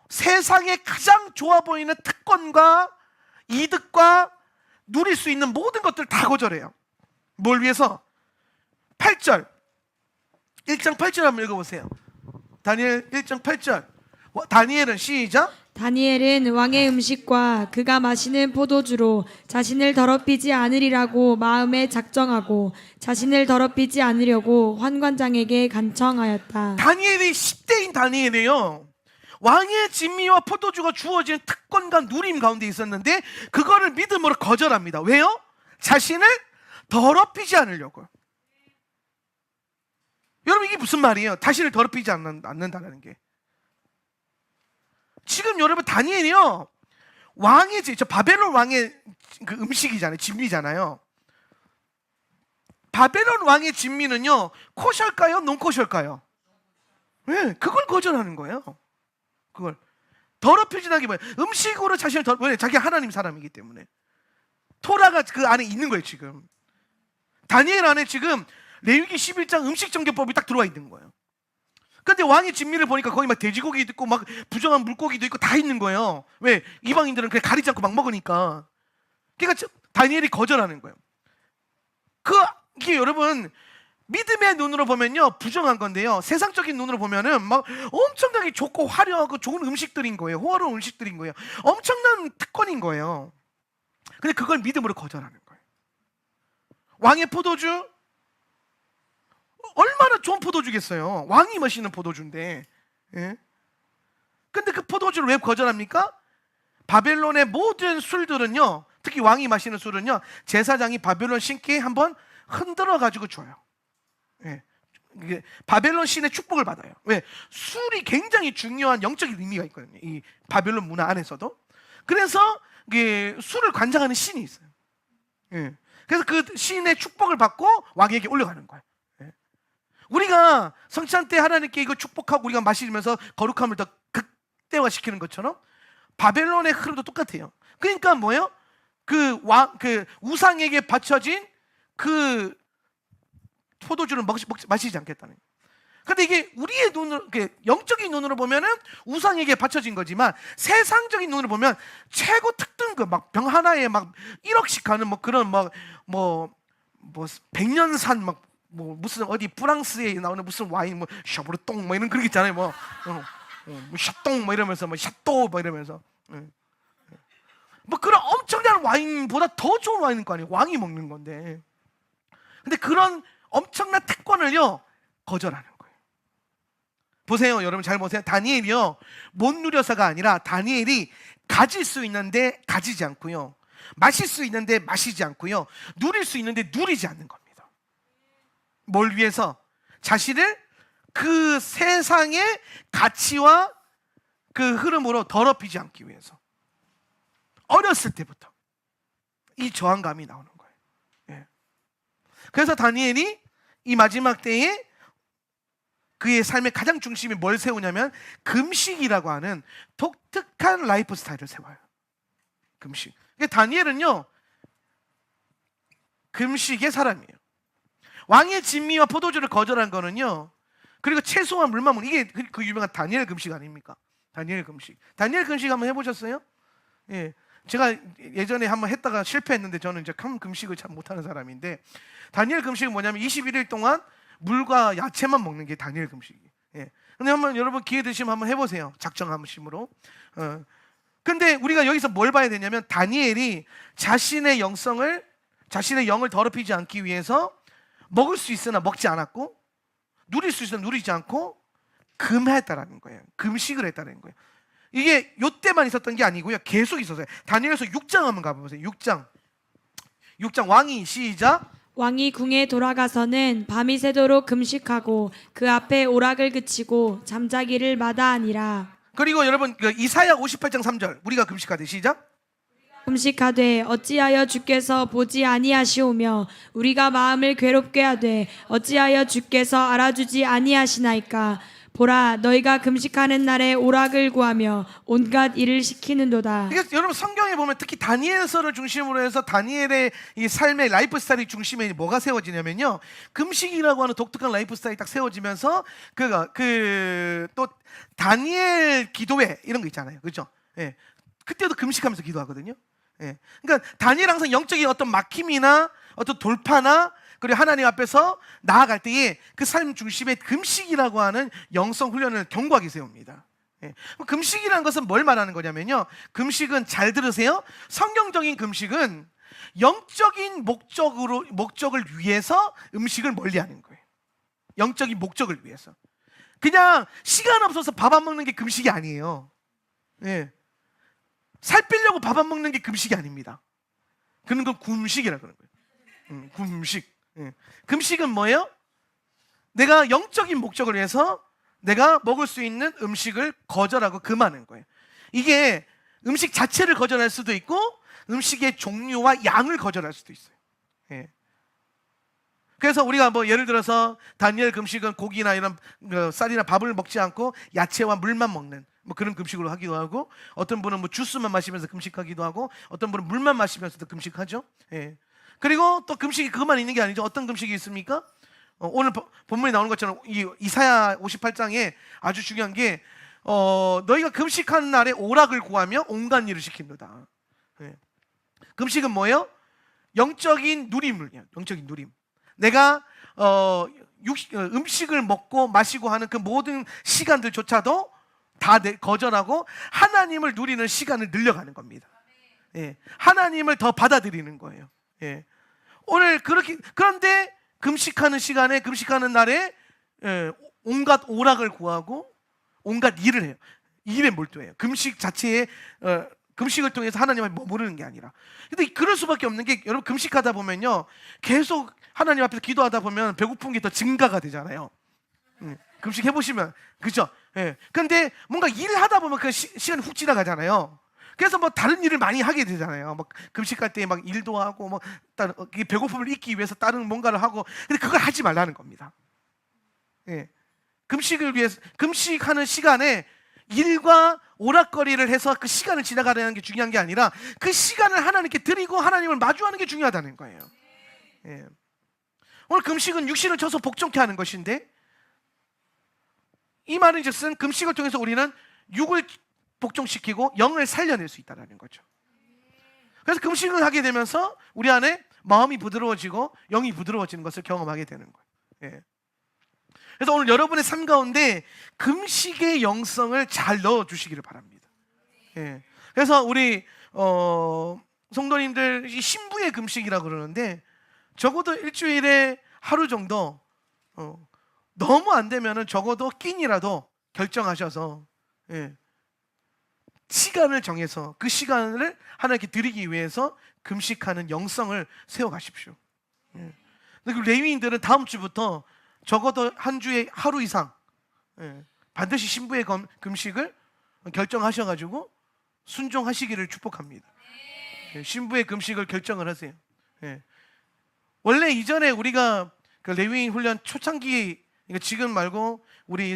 세상에 가장 좋아 보이는 특권과 이득과 누릴 수 있는 모든 것들을 다 거절해요. 뭘 위해서? 8절, 1장 8절 한번 읽어보세요. 다니엘 1장 8절. 다니엘은 시작. 다니엘은 왕의 음식과 그가 마시는 포도주로 자신을 더럽히지 않으리라고 마음에 작정하고 자신을 더럽히지 않으려고 환관장에게 간청하였다. 다니엘이 10대인 다니엘이에요. 왕의 진미와 포도주가 주어지는 특권과 누림 가운데 있었는데 그거를 믿음으로 거절합니다. 왜요? 자신을 더럽히지 않으려고요. 여러분, 이게 무슨 말이에요? 자신을 더럽히지 않는다는 게. 지금 여러분, 다니엘이요, 왕의 저 바벨론 왕의 그 음식이잖아요. 진미잖아요. 바벨론 왕의 진미는요, 코셜까요? 논코셜까요? 왜? 그걸 거절하는 거예요. 그걸 더럽히지 않게, 뭐예요? 음식으로 자신을 왜? 자기 하나님 사람이기 때문에. 토라가 그 안에 있는 거예요. 지금 다니엘 안에 지금 레위기 11장 음식정결법이 딱 들어와 있는 거예요. 근데 왕의 진미를 보니까 거기 막 돼지고기도 있고 막 부정한 물고기도 있고 다 있는 거예요. 왜? 이방인들은 그냥 가리지 않고 막 먹으니까. 그러니까 다니엘이 거절하는 거예요. 이게 여러분, 믿음의 눈으로 보면요, 부정한 건데요, 세상적인 눈으로 보면은 막 엄청나게 좋고 화려하고 좋은 음식들인 거예요. 호화로운 음식들인 거예요. 엄청난 특권인 거예요. 근데 그걸 믿음으로 거절하는 거예요. 왕의 포도주, 얼마나 좋은 포도주겠어요. 왕이 마시는 포도주인데, 예? 근데 그 포도주를 왜 거절합니까? 바벨론의 모든 술들은요, 특히 왕이 마시는 술은요, 제사장이 바벨론 신께 한번 흔들어 가지고 줘요. 예. 이게 바벨론 신의 축복을 받아요. 왜? 술이 굉장히 중요한 영적인 의미가 있거든요. 이 바벨론 문화 안에서도. 그래서 이게 술을 관장하는 신이 있어요. 예. 그래서 그 신의 축복을 받고 왕에게 올려가는 거예요. 예. 우리가 성찬 때 하나님께 이거 축복하고 우리가 마시면서 거룩함을 더 극대화시키는 것처럼 바벨론의 흐름도 똑같아요. 그러니까 뭐예요? 그 우상에게 바쳐진 그 포도주를 마시지 않겠다는 거예요. 근데 이게 우리의 눈으로, 영적인 눈으로 보면은 우상에게 바쳐진 거지만 세상적인 눈으로 보면 최고 특등급 막 병 하나에 막 1억씩 가는 뭐 그런 뭐 백년산 막 뭐 무슨 어디 프랑스에 나오는 무슨 와인 뭐 샤브르똥 뭐 이런 그런 게 있잖아요. 뭐 샤똥 뭐 이러면서 뭐 샤또 뭐 이러면서 뭐 그런 엄청난 와인보다 더 좋은 와인일 거 아니에요. 왕이 먹는 건데. 근데 그런 엄청난 특권을요 거절하는 거예요. 보세요, 여러분 잘 보세요. 다니엘이요 못 누려서가 아니라 다니엘이 가질 수 있는데 가지지 않고요, 마실 수 있는데 마시지 않고요, 누릴 수 있는데 누리지 않는 겁니다. 뭘 위해서? 자신을 그 세상의 가치와 그 흐름으로 더럽히지 않기 위해서. 어렸을 때부터 이 저항감이 나오는 거예요. 예. 그래서 다니엘이 이 마지막 때에 그의 삶의 가장 중심에 뭘 세우냐면 금식이라고 하는 독특한 라이프 스타일을 세워요. 금식. 다니엘은요 금식의 사람이에요. 왕의 진미와 포도주를 거절한 거는요, 그리고 채소와 물만 먹는, 이게 그 유명한 다니엘 금식 아닙니까? 다니엘 금식. 다니엘 금식 한번 해보셨어요? 예. 제가 예전에 한번 했다가 실패했는데, 저는 이제 금식을 잘 못하는 사람인데, 다니엘 금식은 뭐냐면 21일 동안 물과 야채만 먹는 게 다니엘 금식이에요. 예. 근데 한번 여러분 기회 되시면 한번 해보세요. 작정함심으로. 근데 우리가 여기서 뭘 봐야 되냐면, 다니엘이 자신의 영을 더럽히지 않기 위해서 먹을 수 있으나 먹지 않았고, 누릴 수 있으나 누리지 않고 금했다라는 거예요. 금식을 했다는 거예요. 이게 요때만 있었던 게 아니고요, 계속 있었어요. 다니엘서 6장 한번 가보세요. 6장 왕이 시작. 왕이 궁에 돌아가서는 밤이 새도록 금식하고 그 앞에 오락을 그치고 잠자기를 마다하니라. 그리고 여러분 이사야 58장 3절 우리가 금식하되 시작. 금식하되 어찌하여 주께서 보지 아니하시오며 우리가 마음을 괴롭게 하되 어찌하여 주께서 알아주지 아니하시나이까. 보라, 너희가 금식하는 날에 오락을 구하며 온갖 일을 시키는도다. 그러니까 여러분 성경에 보면 특히 다니엘서를 중심으로 해서 다니엘의 이 삶의 라이프 스타일이 중심에 뭐가 세워지냐면요, 금식이라고 하는 독특한 라이프 스타일이 딱 세워지면서 또 다니엘 기도회 이런 거 있잖아요, 그렇죠? 예. 그때도 금식하면서 기도하거든요. 예. 그러니까 다니엘 항상 영적인 어떤 막힘이나 어떤 돌파나 그리고 하나님 앞에서 나아갈 때에 그 삶 중심에 금식이라고 하는 영성 훈련을 견고하게 세웁니다. 예. 금식이라는 것은 뭘 말하는 거냐면요, 금식은, 잘 들으세요, 성경적인 금식은 영적인 목적을 위해서 음식을 멀리하는 거예요. 영적인 목적을 위해서. 그냥 시간 없어서 밥 안 먹는 게 금식이 아니에요. 예. 살 빼려고 밥 안 먹는 게 금식이 아닙니다. 그런 건 금식이라고 하는 거예요. 금식. 예. 금식은 뭐예요? 내가 영적인 목적을 위해서 내가 먹을 수 있는 음식을 거절하고 금하는 거예요. 이게 음식 자체를 거절할 수도 있고 음식의 종류와 양을 거절할 수도 있어요. 예. 그래서 우리가 뭐 예를 들어서 다니엘 금식은 고기나 이런 쌀이나 밥을 먹지 않고 야채와 물만 먹는 뭐 그런 금식으로 하기도 하고, 어떤 분은 뭐 주스만 마시면서 금식하기도 하고, 어떤 분은 물만 마시면서도 금식하죠. 예. 그리고 또 금식이 그것만 있는 게 아니죠. 어떤 금식이 있습니까? 오늘 본문에 나오는 것처럼 이 이사야 58장에 아주 중요한 게 너희가 금식하는 날에 오락을 구하며 온갖 일을 시킨다. 예. 금식은 뭐예요? 영적인 누림을요. 영적인 누림. 내가 음식을 먹고 마시고 하는 그 모든 시간들조차도 다 거절하고 하나님을 누리는 시간을 늘려가는 겁니다. 예. 하나님을 더 받아들이는 거예요. 예. 오늘 그런데 금식하는 시간에, 금식하는 날에 온갖 오락을 구하고 온갖 일을 해요. 일에 몰두해요. 금식 자체에 금식을 통해서 하나님 앞에 머무르는 게 아니라. 근데 그럴 수밖에 없는 게 여러분 금식하다 보면요 계속 하나님 앞에서 기도하다 보면 배고픈 게 더 증가가 되잖아요. 금식 해보시면 그죠? 예. 근데 뭔가 일하다 보면 그 시간이 훅 지나가잖아요. 그래서 뭐 다른 일을 많이 하게 되잖아요. 막 금식할 때 막 일도 하고 뭐 배고픔을 잊기 위해서 다른 뭔가를 하고. 근데 그걸 하지 말라는 겁니다. 예. 금식을 위해서 금식하는 시간에 일과 오락거리를 해서 그 시간을 지나가려는 게 중요한 게 아니라 그 시간을 하나님께 드리고 하나님을 마주하는 게 중요하다는 거예요. 예. 오늘 금식은 육신을 쳐서 복종케 하는 것인데 이 말인즉슨 금식을 통해서 우리는 육을 복종시키고 영을 살려낼 수 있다는 거죠. 그래서 금식을 하게 되면서 우리 안에 마음이 부드러워지고 영이 부드러워지는 것을 경험하게 되는 거예요. 예. 그래서 오늘 여러분의 삶 가운데 금식의 영성을 잘 넣어주시기를 바랍니다. 예. 그래서 우리 성도님들 신부의 금식이라고 그러는데 적어도 일주일에 하루 정도 너무 안 되면은 적어도 끼니라도 결정하셔서 예. 시간을 정해서 그 시간을 하나님께 드리기 위해서 금식하는 영성을 세워가십시오. 예. 그리고 레위인들은 다음 주부터 적어도 한 주에 하루 이상 반드시 신부의 금식을 결정하셔가지고 순종하시기를 축복합니다. 신부의 금식을 결정을 하세요. 원래 이전에 우리가 그 레위인 훈련 초창기, 지금 말고 우리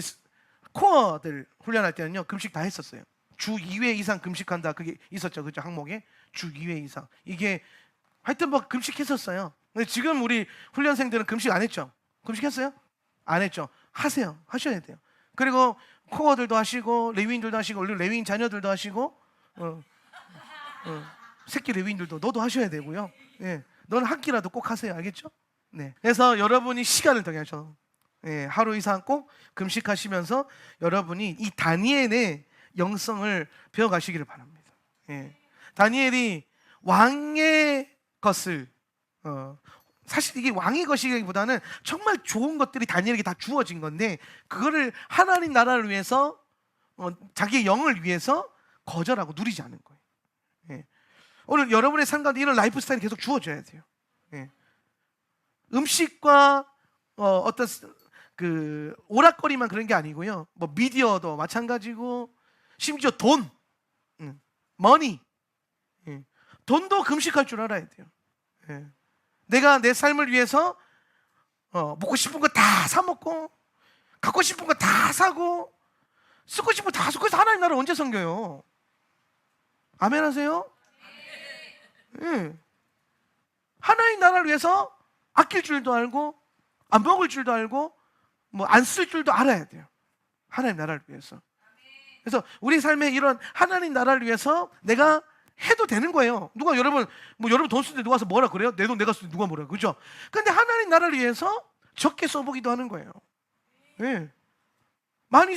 코어들 훈련할 때는요 금식 다 했었어요. 주 2회 이상 금식한다 그게 있었죠. 그죠? 항목에 주 2회 이상 이게 하여튼 뭐 금식했었어요. 근데 지금 우리 훈련생들은 금식 안 했죠? 금식했어요? 안 했죠? 하세요. 하셔야 돼요. 그리고 코어들도 하시고 레위인들도 하시고 우리 레위인 자녀들도 하시고 새끼 레위인들도 너도 하셔야 되고요. 예, 너는 한 끼라도 꼭 하세요. 알겠죠? 네. 그래서 여러분이 시간을 정해서 하루 이상 꼭 금식하시면서 여러분이 이 다니엘의 영성을 배워가시기를 바랍니다. 다니엘이 왕의 것을 사실 이게 왕의 것이기보다는 정말 좋은 것들이 다니엘에게 다 주어진 건데 그거를 하나님 나라를 위해서 자기의 영을 위해서 거절하고 누리지 않은 거예요. 오늘 여러분의 삶 가운데 이런 라이프 스타일이 계속 주어져야 돼요. 음식과 어떤 그 오락거리만 그런 게 아니고요. 뭐 미디어도 마찬가지고 심지어 돈, 머니, 돈도 금식할 줄 알아야 돼요. 내가 내 삶을 위해서 먹고 싶은 거 다 사 먹고 갖고 싶은 거 다 사고 쓰고 싶은 거 다 쓰고 해서 하나님 나라를 언제 섬겨요? 아멘 하세요? 하나님 나라를 위해서 아낄 줄도 알고 안 먹을 줄도 알고 뭐 안 쓸 줄도 알아야 돼요. 하나님 나라를 위해서. 그래서 우리 삶에 이런 하나님 나라를 위해서 내가 해도 되는 거예요. 누가 여러분 돈 쓸 때 누가 와서 뭐라 그래요? 내 돈 내가 쓸 때 누가 뭐라 그죠? 근데 하나님 나라를 위해서 적게 써보기도 하는 거예요. 많이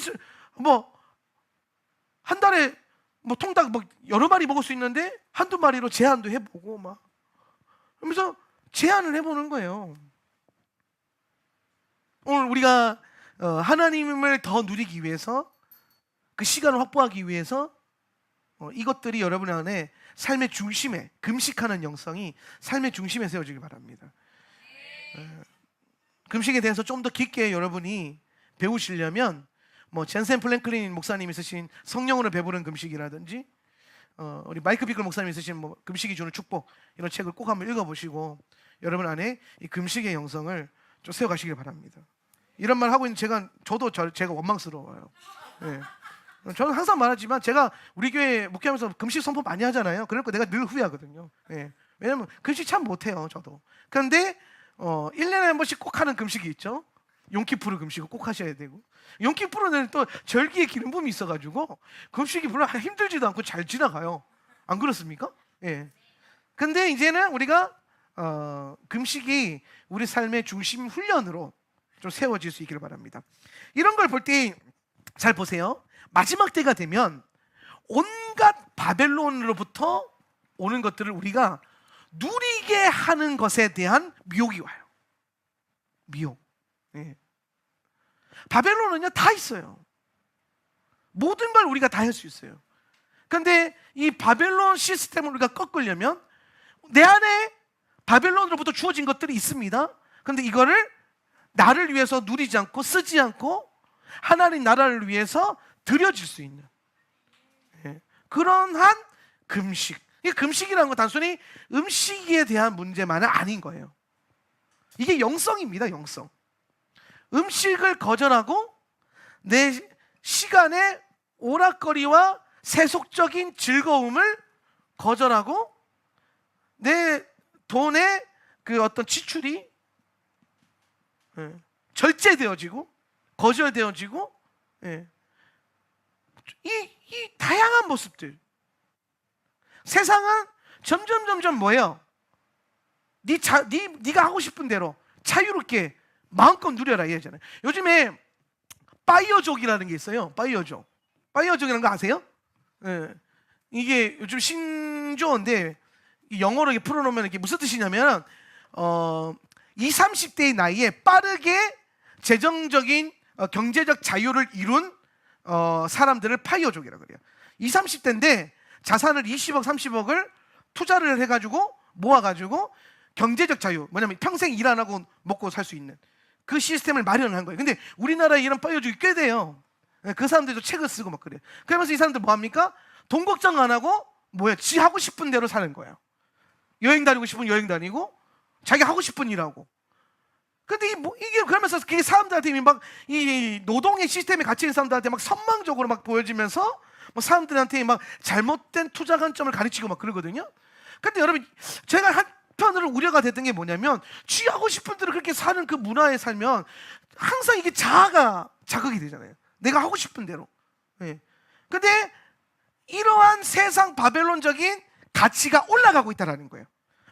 한 달에 통닭 여러 마리 먹을 수 있는데 한두 마리로 제한도 해보고 막 그러면서 제한을 해보는 거예요. 오늘 우리가 하나님을 더 누리기 위해서 그 시간을 확보하기 위해서 이것들이 여러분 안에 삶의 중심에 금식하는 영성이 삶의 중심에 세워지길 바랍니다. 금식에 대해서 좀 더 깊게 여러분이 배우시려면 젠센 플랭클린 목사님이 쓰신 성령으로 배부른 금식이라든지 우리 마이크 비클 목사님이 쓰신 금식이 주는 축복 이런 책을 꼭 한번 읽어보시고 여러분 안에 이 금식의 영성을 좀 세워가시길 바랍니다. 이런 말 하고 있는 저도 제가 원망스러워요. 저는 항상 말하지만 제가 우리 교회 목회하면서 금식 선포 많이 하잖아요. 그러니까 내가 늘 후회하거든요. 왜냐면 금식 참 못해요. 저도. 그런데 1년에 한 번씩 꼭 하는 금식이 있죠. 용키푸르 금식을 꼭 하셔야 되고 용키푸르는 또 절기의 기름 부음이 있어가지고 금식이 별로 힘들지도 않고 잘 지나가요. 안 그렇습니까? 근데 이제는 우리가 금식이 우리 삶의 중심 훈련으로 좀 세워질 수 있기를 바랍니다. 이런 걸 볼 때 잘 보세요. 마지막 때가 되면 온갖 바벨론으로부터 오는 것들을 우리가 누리게 하는 것에 대한 미혹이 와요. 미혹. 바벨론은요 다 있어요. 모든 걸 우리가 다 할 수 있어요. 그런데 이 바벨론 시스템을 우리가 꺾으려면 내 안에 바벨론으로부터 주어진 것들이 있습니다. 그런데 이거를 나를 위해서 누리지 않고 쓰지 않고 하나님 나라를 위해서 드려질 수 있는 그러한 금식. 이 금식이라는 건 단순히 음식에 대한 문제만은 아닌 거예요. 이게 영성입니다. 영성. 음식을 거절하고 내 시간의 오락거리와 세속적인 즐거움을 거절하고 내 돈의 그 어떤 지출이 절제되어지고 거절되어지고 이 다양한 모습들. 세상은 점점 뭐예요? 네가 하고 싶은 대로 자유롭게 마음껏 누려라 이러잖아요. 요즘에 파이어족이라는 게 있어요. 파이어족이라는 거 아세요? 이게 요즘 신조어인데 영어로 이렇게 풀어놓으면 이게 무슨 뜻이냐면 20, 30대의 나이에 빠르게 재정적인 경제적 자유를 이룬 사람들을 파이어족이라고 그래요. 20, 30대인데 자산을 20억, 30억을 투자를 해가지고 모아가지고 경제적 자유, 뭐냐면 평생 일 안 하고 먹고 살 수 있는 그 시스템을 마련한 거예요. 근데 우리나라에 이런 파이어족이 꽤 돼요. 그 사람들도 책을 쓰고 막 그래요. 그러면서 이 사람들 뭐 합니까? 돈 걱정 안 하고 지 하고 싶은 대로 사는 거예요. 여행 다니고 싶으면 여행 다니고 자기 하고 싶은 일 하고. 근데 이게 그러면서 그게 사람들한테 막 이 노동의 시스템에 갇혀 있는 사람들한테 막 선망적으로 막 보여지면서 뭐 사람들한테 막 잘못된 투자 관점을 가르치고 막 그러거든요. 근데 여러분, 제가 한편으로 우려가 됐던 게 뭐냐면 지 하고 싶은 대로 그렇게 사는 그 문화에 살면 항상 이게 자극이 되잖아요. 내가 하고 싶은 대로. 근데 이러한 세상 바벨론적인 가치가 올라가고 있다는 거예요.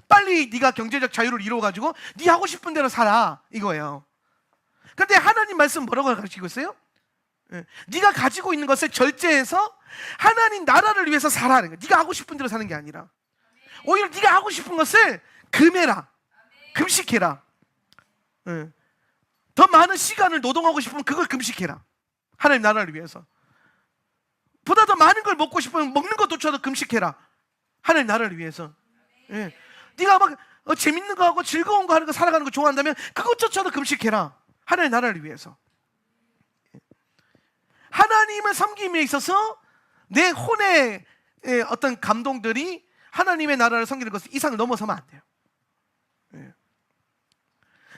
빨리 네가 경제적 자유를 이루어가지고 네 하고 싶은 대로 살아 이거예요. 근데 하나님 말씀 뭐라고 가르치고 있어요? 네가 가지고 있는 것을 절제해서 하나님 나라를 위해서 살아라는 거예요. 네가 하고 싶은 대로 사는 게 아니라 오히려 네가 하고 싶은 것을 금해라, 금식해라. 더 많은 시간을 노동하고 싶으면 그걸 금식해라. 하나님 나라를 위해서. 보다 더 많은 걸 먹고 싶으면 먹는 것조차도 금식해라. 하나님 나라를 위해서. 네가 막 재밌는 거 하고 즐거운 거 하는 거 살아가는 거 좋아한다면 그것조차도 금식해라. 하나님 나라를 위해서. 하나님을 섬김에 있어서 내 혼의 어떤 감동들이 하나님의 나라를 섬기는 것을 이상을 넘어서면 안 돼요.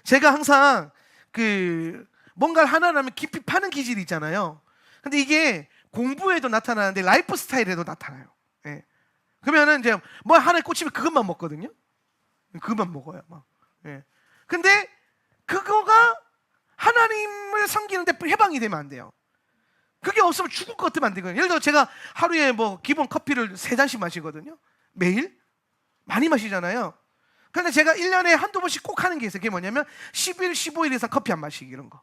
제가 항상 뭔가를 하나를 하면 깊이 파는 기질이 있잖아요. 근데 이게 공부에도 나타나는데 라이프 스타일에도 나타나요. 그러면은 이제 뭐 하나에 꽂히면 그것만 먹거든요. 그것만 먹어요. 막. 근데 그거가 하나님을 섬기는데 해방이 되면 안 돼요. 그게 없으면 죽을 것 같으면 안 되거든요. 예를 들어 제가 하루에 뭐 기본 커피를 3잔씩 마시거든요. 매일 많이 마시잖아요. 근데 제가 1년에 한두 번씩 꼭 하는 게 있어요. 그게 뭐냐면 10일, 15일 이상 커피 안 마시기 이런 거.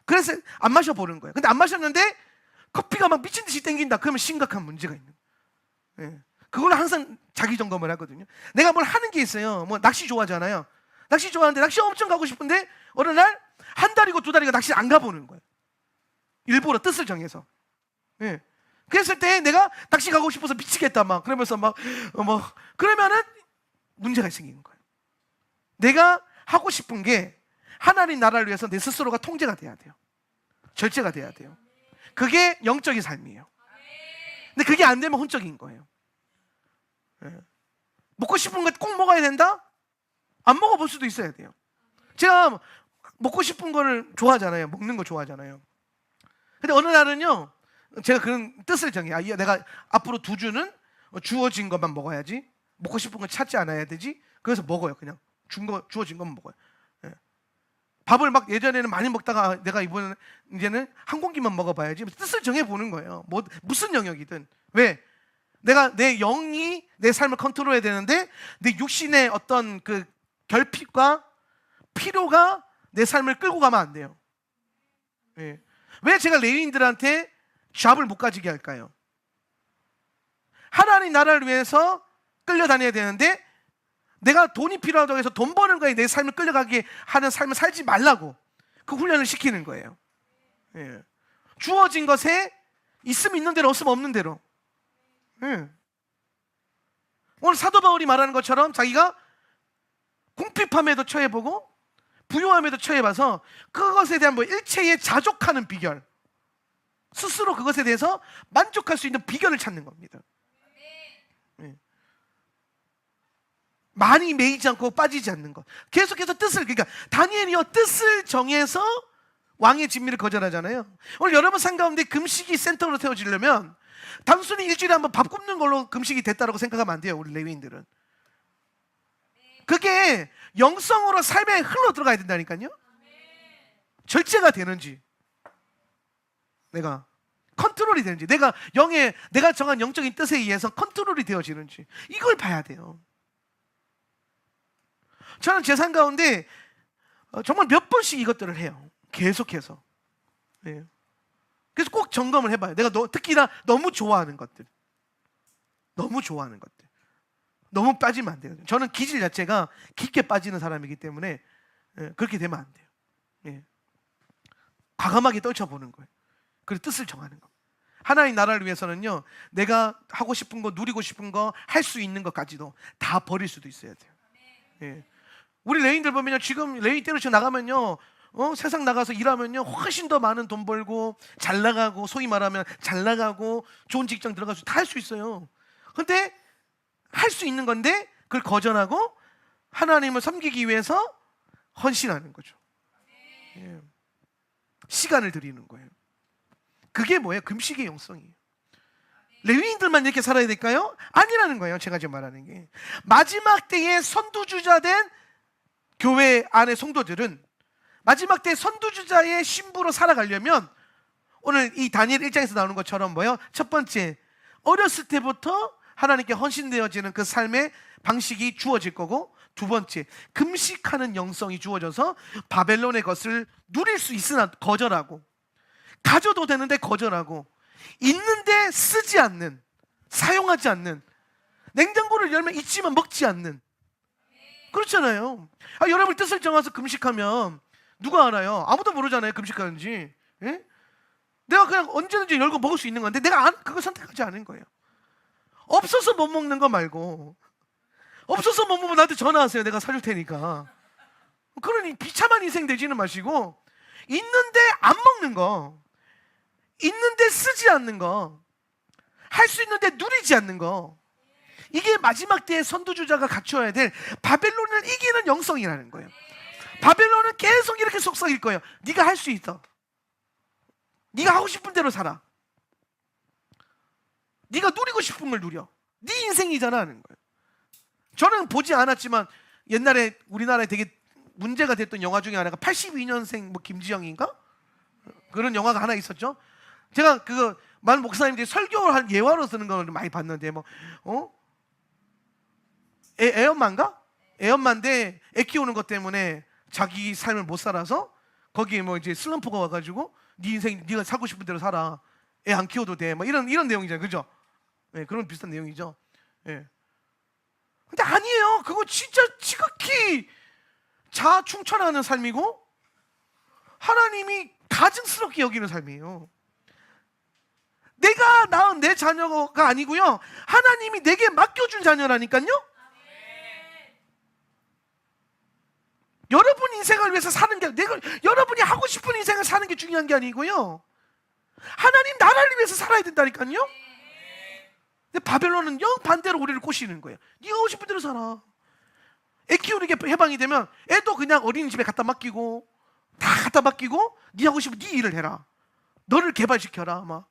그래서 안 마셔보는 거예요. 근데 안 마셨는데 커피가 막 미친 듯이 땡긴다. 그러면 심각한 문제가 있는 거예요. 그걸로 항상 자기 점검을 하거든요. 내가 뭘 하는 게 있어요. 뭐 낚시 좋아하잖아요. 낚시 좋아하는데 낚시 엄청 가고 싶은데 어느 날 한 달이고 2달이고 낚시 안 가보는 거예요. 일부러 뜻을 정해서. 그랬을 때 내가 낚시 가고 싶어서 미치겠다 막 그러면서 그러면은 문제가 생기는 거예요. 내가 하고 싶은 게 하나님 나라를 위해서 내 스스로가 통제가 돼야 돼요. 절제가 돼야 돼요. 그게 영적인 삶이에요. 근데 그게 안 되면 혼적인 거예요. 먹고 싶은 거 꼭 먹어야 된다? 안 먹어볼 수도 있어야 돼요. 제가 먹고 싶은 거를 좋아하잖아요. 먹는 거 좋아하잖아요. 근데 어느 날은요, 제가 그런 뜻을 정해요. 내가 앞으로 2주는 주어진 것만 먹어야지. 먹고 싶은 거 찾지 않아야 되지. 그래서 먹어요. 그냥 주어진 것만 먹어요. 밥을 막 예전에는 많이 먹다가 내가 이제는 한 공기만 먹어봐야지. 뜻을 정해보는 거예요. 무슨 영역이든. 왜? 내가 내 영이 내 삶을 컨트롤해야 되는데 내 육신의 어떤 그 결핍과 필요가 내 삶을 끌고 가면 안 돼요. 왜 제가 레위인들한테 잡을 못 가지게 할까요? 하나님 나라를 위해서 끌려다녀야 되는데 내가 돈이 필요하다고 해서 돈 버는 거에 내 삶을 끌려가게 하는 삶을 살지 말라고 그 훈련을 시키는 거예요. 주어진 것에 있으면 있는 대로, 없으면 없는 대로. 예. 오늘 사도 바울이 말하는 것처럼 자기가 궁핍함에도 처해보고 부요함에도 처해봐서 그것에 대한 뭐 일체에 자족하는 비결, 스스로 그것에 대해서 만족할 수 있는 비결을 찾는 겁니다. 예. 많이 매이지 않고 빠지지 않는 것. 계속해서 뜻을, 그러니까 다니엘이요 뜻을 정해서 왕의 진미를 거절하잖아요. 오늘 여러분 삶 가운데 금식이 센터로 세워지려면 단순히 일주일에 한번 밥 굶는 걸로 금식이 됐다고 생각하면 안 돼요. 우리 레위인들은 그게 영성으로 삶에 흘러 들어가야 된다니까요. 절제가 되는지, 내가 컨트롤이 되는지, 내가 정한 영적인 뜻에 의해서 컨트롤이 되어지는지, 이걸 봐야 돼요. 저는 제 삶 가운데 정말 몇 번씩 이것들을 해요. 계속해서. 네. 그래서 꼭 점검을 해봐요. 내가 특히나 너무 좋아하는 것들, 너무 빠지면 안 돼요. 저는 기질 자체가 깊게 빠지는 사람이기 때문에 그렇게 되면 안 돼요. 예. 과감하게 떨쳐보는 거예요. 그리고 뜻을 정하는 거. 하나님 나라를 위해서는요, 내가 하고 싶은 거, 누리고 싶은 거, 할 수 있는 것까지도 다 버릴 수도 있어야 돼요. 예. 우리 레인들 보면요, 지금 레인 때로 나가면요, 세상 나가서 일하면요, 훨씬 더 많은 돈 벌고 잘 나가고, 소위 말하면 잘 나가고 좋은 직장 들어가서 다 할 수 있어요. 근데 할 수 있는 건데 그걸 거절하고 하나님을 섬기기 위해서 헌신하는 거죠. 예. 시간을 들이는 거예요. 그게 뭐예요? 금식의 영성이에요. 레위인들만 이렇게 살아야 될까요? 아니라는 거예요. 제가 지금 말하는 게 마지막 때에 선두주자 된 교회 안의 성도들은 마지막 때 선두주자의 신부로 살아가려면 오늘 이 다니엘 1장에서 나오는 것처럼 뭐예요? 첫 번째, 어렸을 때부터 하나님께 헌신되어지는 그 삶의 방식이 주어질 거고, 두 번째, 금식하는 영성이 주어져서 바벨론의 것을 누릴 수 있으나 거절하고, 가져도 되는데 거절하고, 있는데 쓰지 않는, 사용하지 않는, 냉장고를 열면 있지만 먹지 않는, 그렇잖아요. 여러분 뜻을 정해서 금식하면 누가 알아요? 아무도 모르잖아요, 금식하는지. 예? 내가 그냥 언제든지 열고 먹을 수 있는 건데 내가 그거 선택하지 않은 거예요. 없어서 못 먹는 거 말고, 없어서 못 먹으면 나한테 전화하세요. 내가 사줄 테니까. 그러니 비참한 인생 되지는 마시고, 있는데 안 먹는 거, 있는데 쓰지 않는 거, 할 수 있는데 누리지 않는 거, 이게 마지막 때의 선두주자가 갖춰야 될 바벨론을 이기는 영성이라는 거예요. 바벨론은 계속 이렇게 속삭일 거예요. 네가 할 수 있어. 네가 하고 싶은 대로 살아. 네가 누리고 싶은 걸 누려. 네 인생이잖아 하는 거예요. 저는 보지 않았지만 옛날에 우리나라에 되게 문제가 됐던 영화 중에 하나가 82년생 뭐 김지영인가? 그런 영화가 하나 있었죠. 제가 그거 많은 목사님들이 설교를 한 예화로 쓰는 걸 많이 봤는데 애엄마인가? 애엄마인데 애 키우는 것 때문에 자기 삶을 못 살아서 거기에 뭐 이제 슬럼프가 와가지고 네 인생 네가 살고 싶은 대로 살아. 애 안 키워도 돼. 뭐 이런 내용이잖아요, 그죠? 예, 그런 비슷한 내용이죠. 예. 근데 아니에요. 그거 진짜 지극히 자충천하는 삶이고 하나님이 가증스럽게 여기는 삶이에요. 내가 낳은 내 자녀가 아니고요, 하나님이 내게 맡겨준 자녀라니까요. 여러분 인생을 위해서 사는 게, 여러분이 하고 싶은 인생을 사는 게 중요한 게 아니고요, 하나님 나라를 위해서 살아야 된다니까요. 근데 바벨론은 영 반대로 우리를 꼬시는 거예요. 네가 하고 싶은 대로 살아. 애 키우는 게 해방이 되면 애도 그냥 어린이집에 갖다 맡기고, 다 갖다 맡기고, 네 하고 싶은 네 일을 해라. 너를 개발시켜라. 막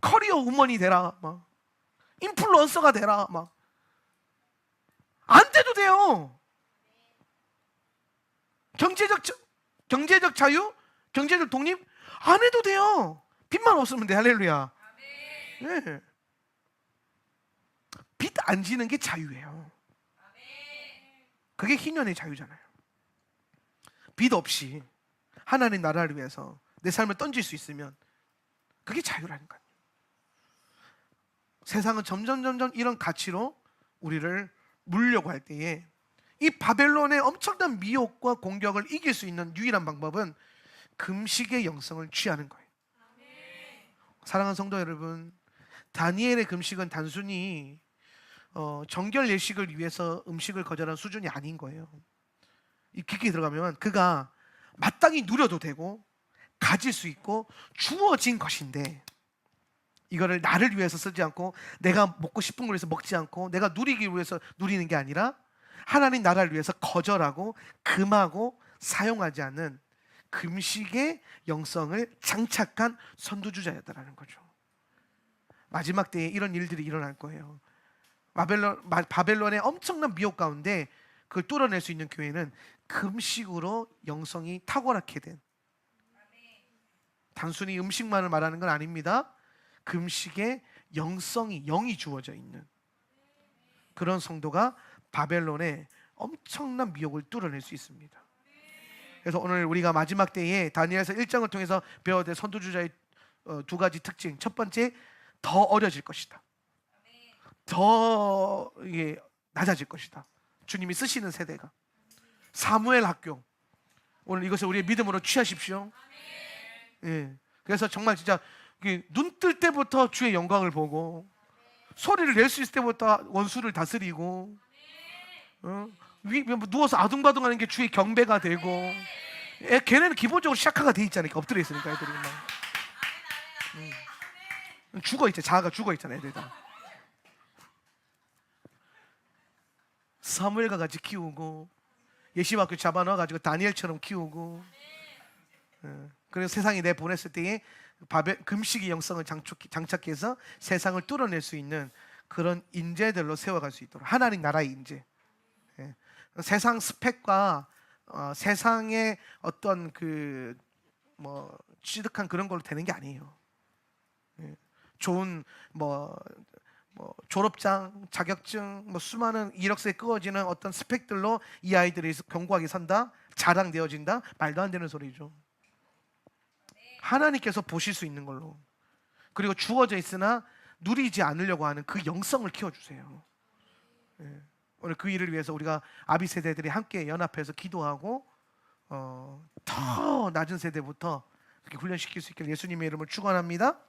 커리어 우먼이 되라. 막 인플루언서가 되라. 막 안 돼도 돼요. 경제적 자유, 경제적 독립 안 해도 돼요. 빚만 없으면 돼. 할렐루야. 네. 빚 안 지는 게 자유예요. 그게 희년의 자유잖아요. 빚 없이 하나님 나라를 위해서 내 삶을 던질 수 있으면 그게 자유라니까요. 세상은 점점 이런 가치로 우리를 물려고 할 때에 이 바벨론의 엄청난 미혹과 공격을 이길 수 있는 유일한 방법은 금식의 영성을 취하는 거예요. 사랑하는 성도 여러분, 다니엘의 금식은 단순히 정결 예식을 위해서 음식을 거절한 수준이 아닌 거예요. 이 깊게 들어가면 그가 마땅히 누려도 되고 가질 수 있고 주어진 것인데, 이거를 나를 위해서 쓰지 않고 내가 먹고 싶은 걸 위해서 먹지 않고 내가 누리기 위해서 누리는 게 아니라 하나님 나라를 위해서 거절하고 금하고 사용하지 않는 금식의 영성을 장착한 선두주자였다라는 거죠. 마지막 때에 이런 일들이 일어날 거예요. 바벨론의 엄청난 미혹 가운데 그걸 뚫어낼 수 있는 교회는 금식으로 영성이 탁월하게 된, 단순히 음식만을 말하는 건 아닙니다. 금식에 영이 주어져 있는 그런 성도가 바벨론의 엄청난 미혹을 뚫어낼 수 있습니다. 그래서 오늘 우리가 마지막 때에 다니엘서 1장을 통해서 배워야 될 선두주자의 두 가지 특징. 첫 번째, 더 어려질 것이다. 더 이게 낮아질 것이다. 주님이 쓰시는 세대가. 사무엘 학교. 오늘 이것을 우리의 믿음으로 취하십시오. 예. 그래서 정말 진짜 눈 뜰 때부터 주의 영광을 보고 소리를 낼 수 있을 때부터 원수를 다스리고 누워서 아둥바둥하는 게 주의 경배가 되고, 걔네는 기본적으로 시작화가 돼 있잖아요. 엎드려 있으니까 애들이 죽어 있죠. 자아가 죽어 있잖아요. 애들 다. 사무엘과 같이 키우고 예시학교 잡아넣어가지고 다니엘처럼 키우고, 그래서 세상에 내 보냈을 때에 금식의 영성을 장착해서 세상을 뚫어낼 수 있는 그런 인재들로 세워갈 수 있도록, 하나님 나라의 인재. 세상 스펙과 세상의 어떤 취득한 그런 걸로 되는 게 아니에요. 좋은 졸업장, 자격증, 수많은 이력서에 끄어지는 어떤 스펙들로 이 아이들이 견고하게 산다, 자랑되어진다, 말도 안 되는 소리죠. 하나님께서 보실 수 있는 걸로, 그리고 주어져 있으나 누리지 않으려고 하는 그 영성을 키워주세요. 오늘 그 일을 위해서 우리가 아비 세대들이 함께 연합해서 기도하고 더 낮은 세대부터 그렇게 훈련시킬 수 있길 예수님의 이름을 축원합니다.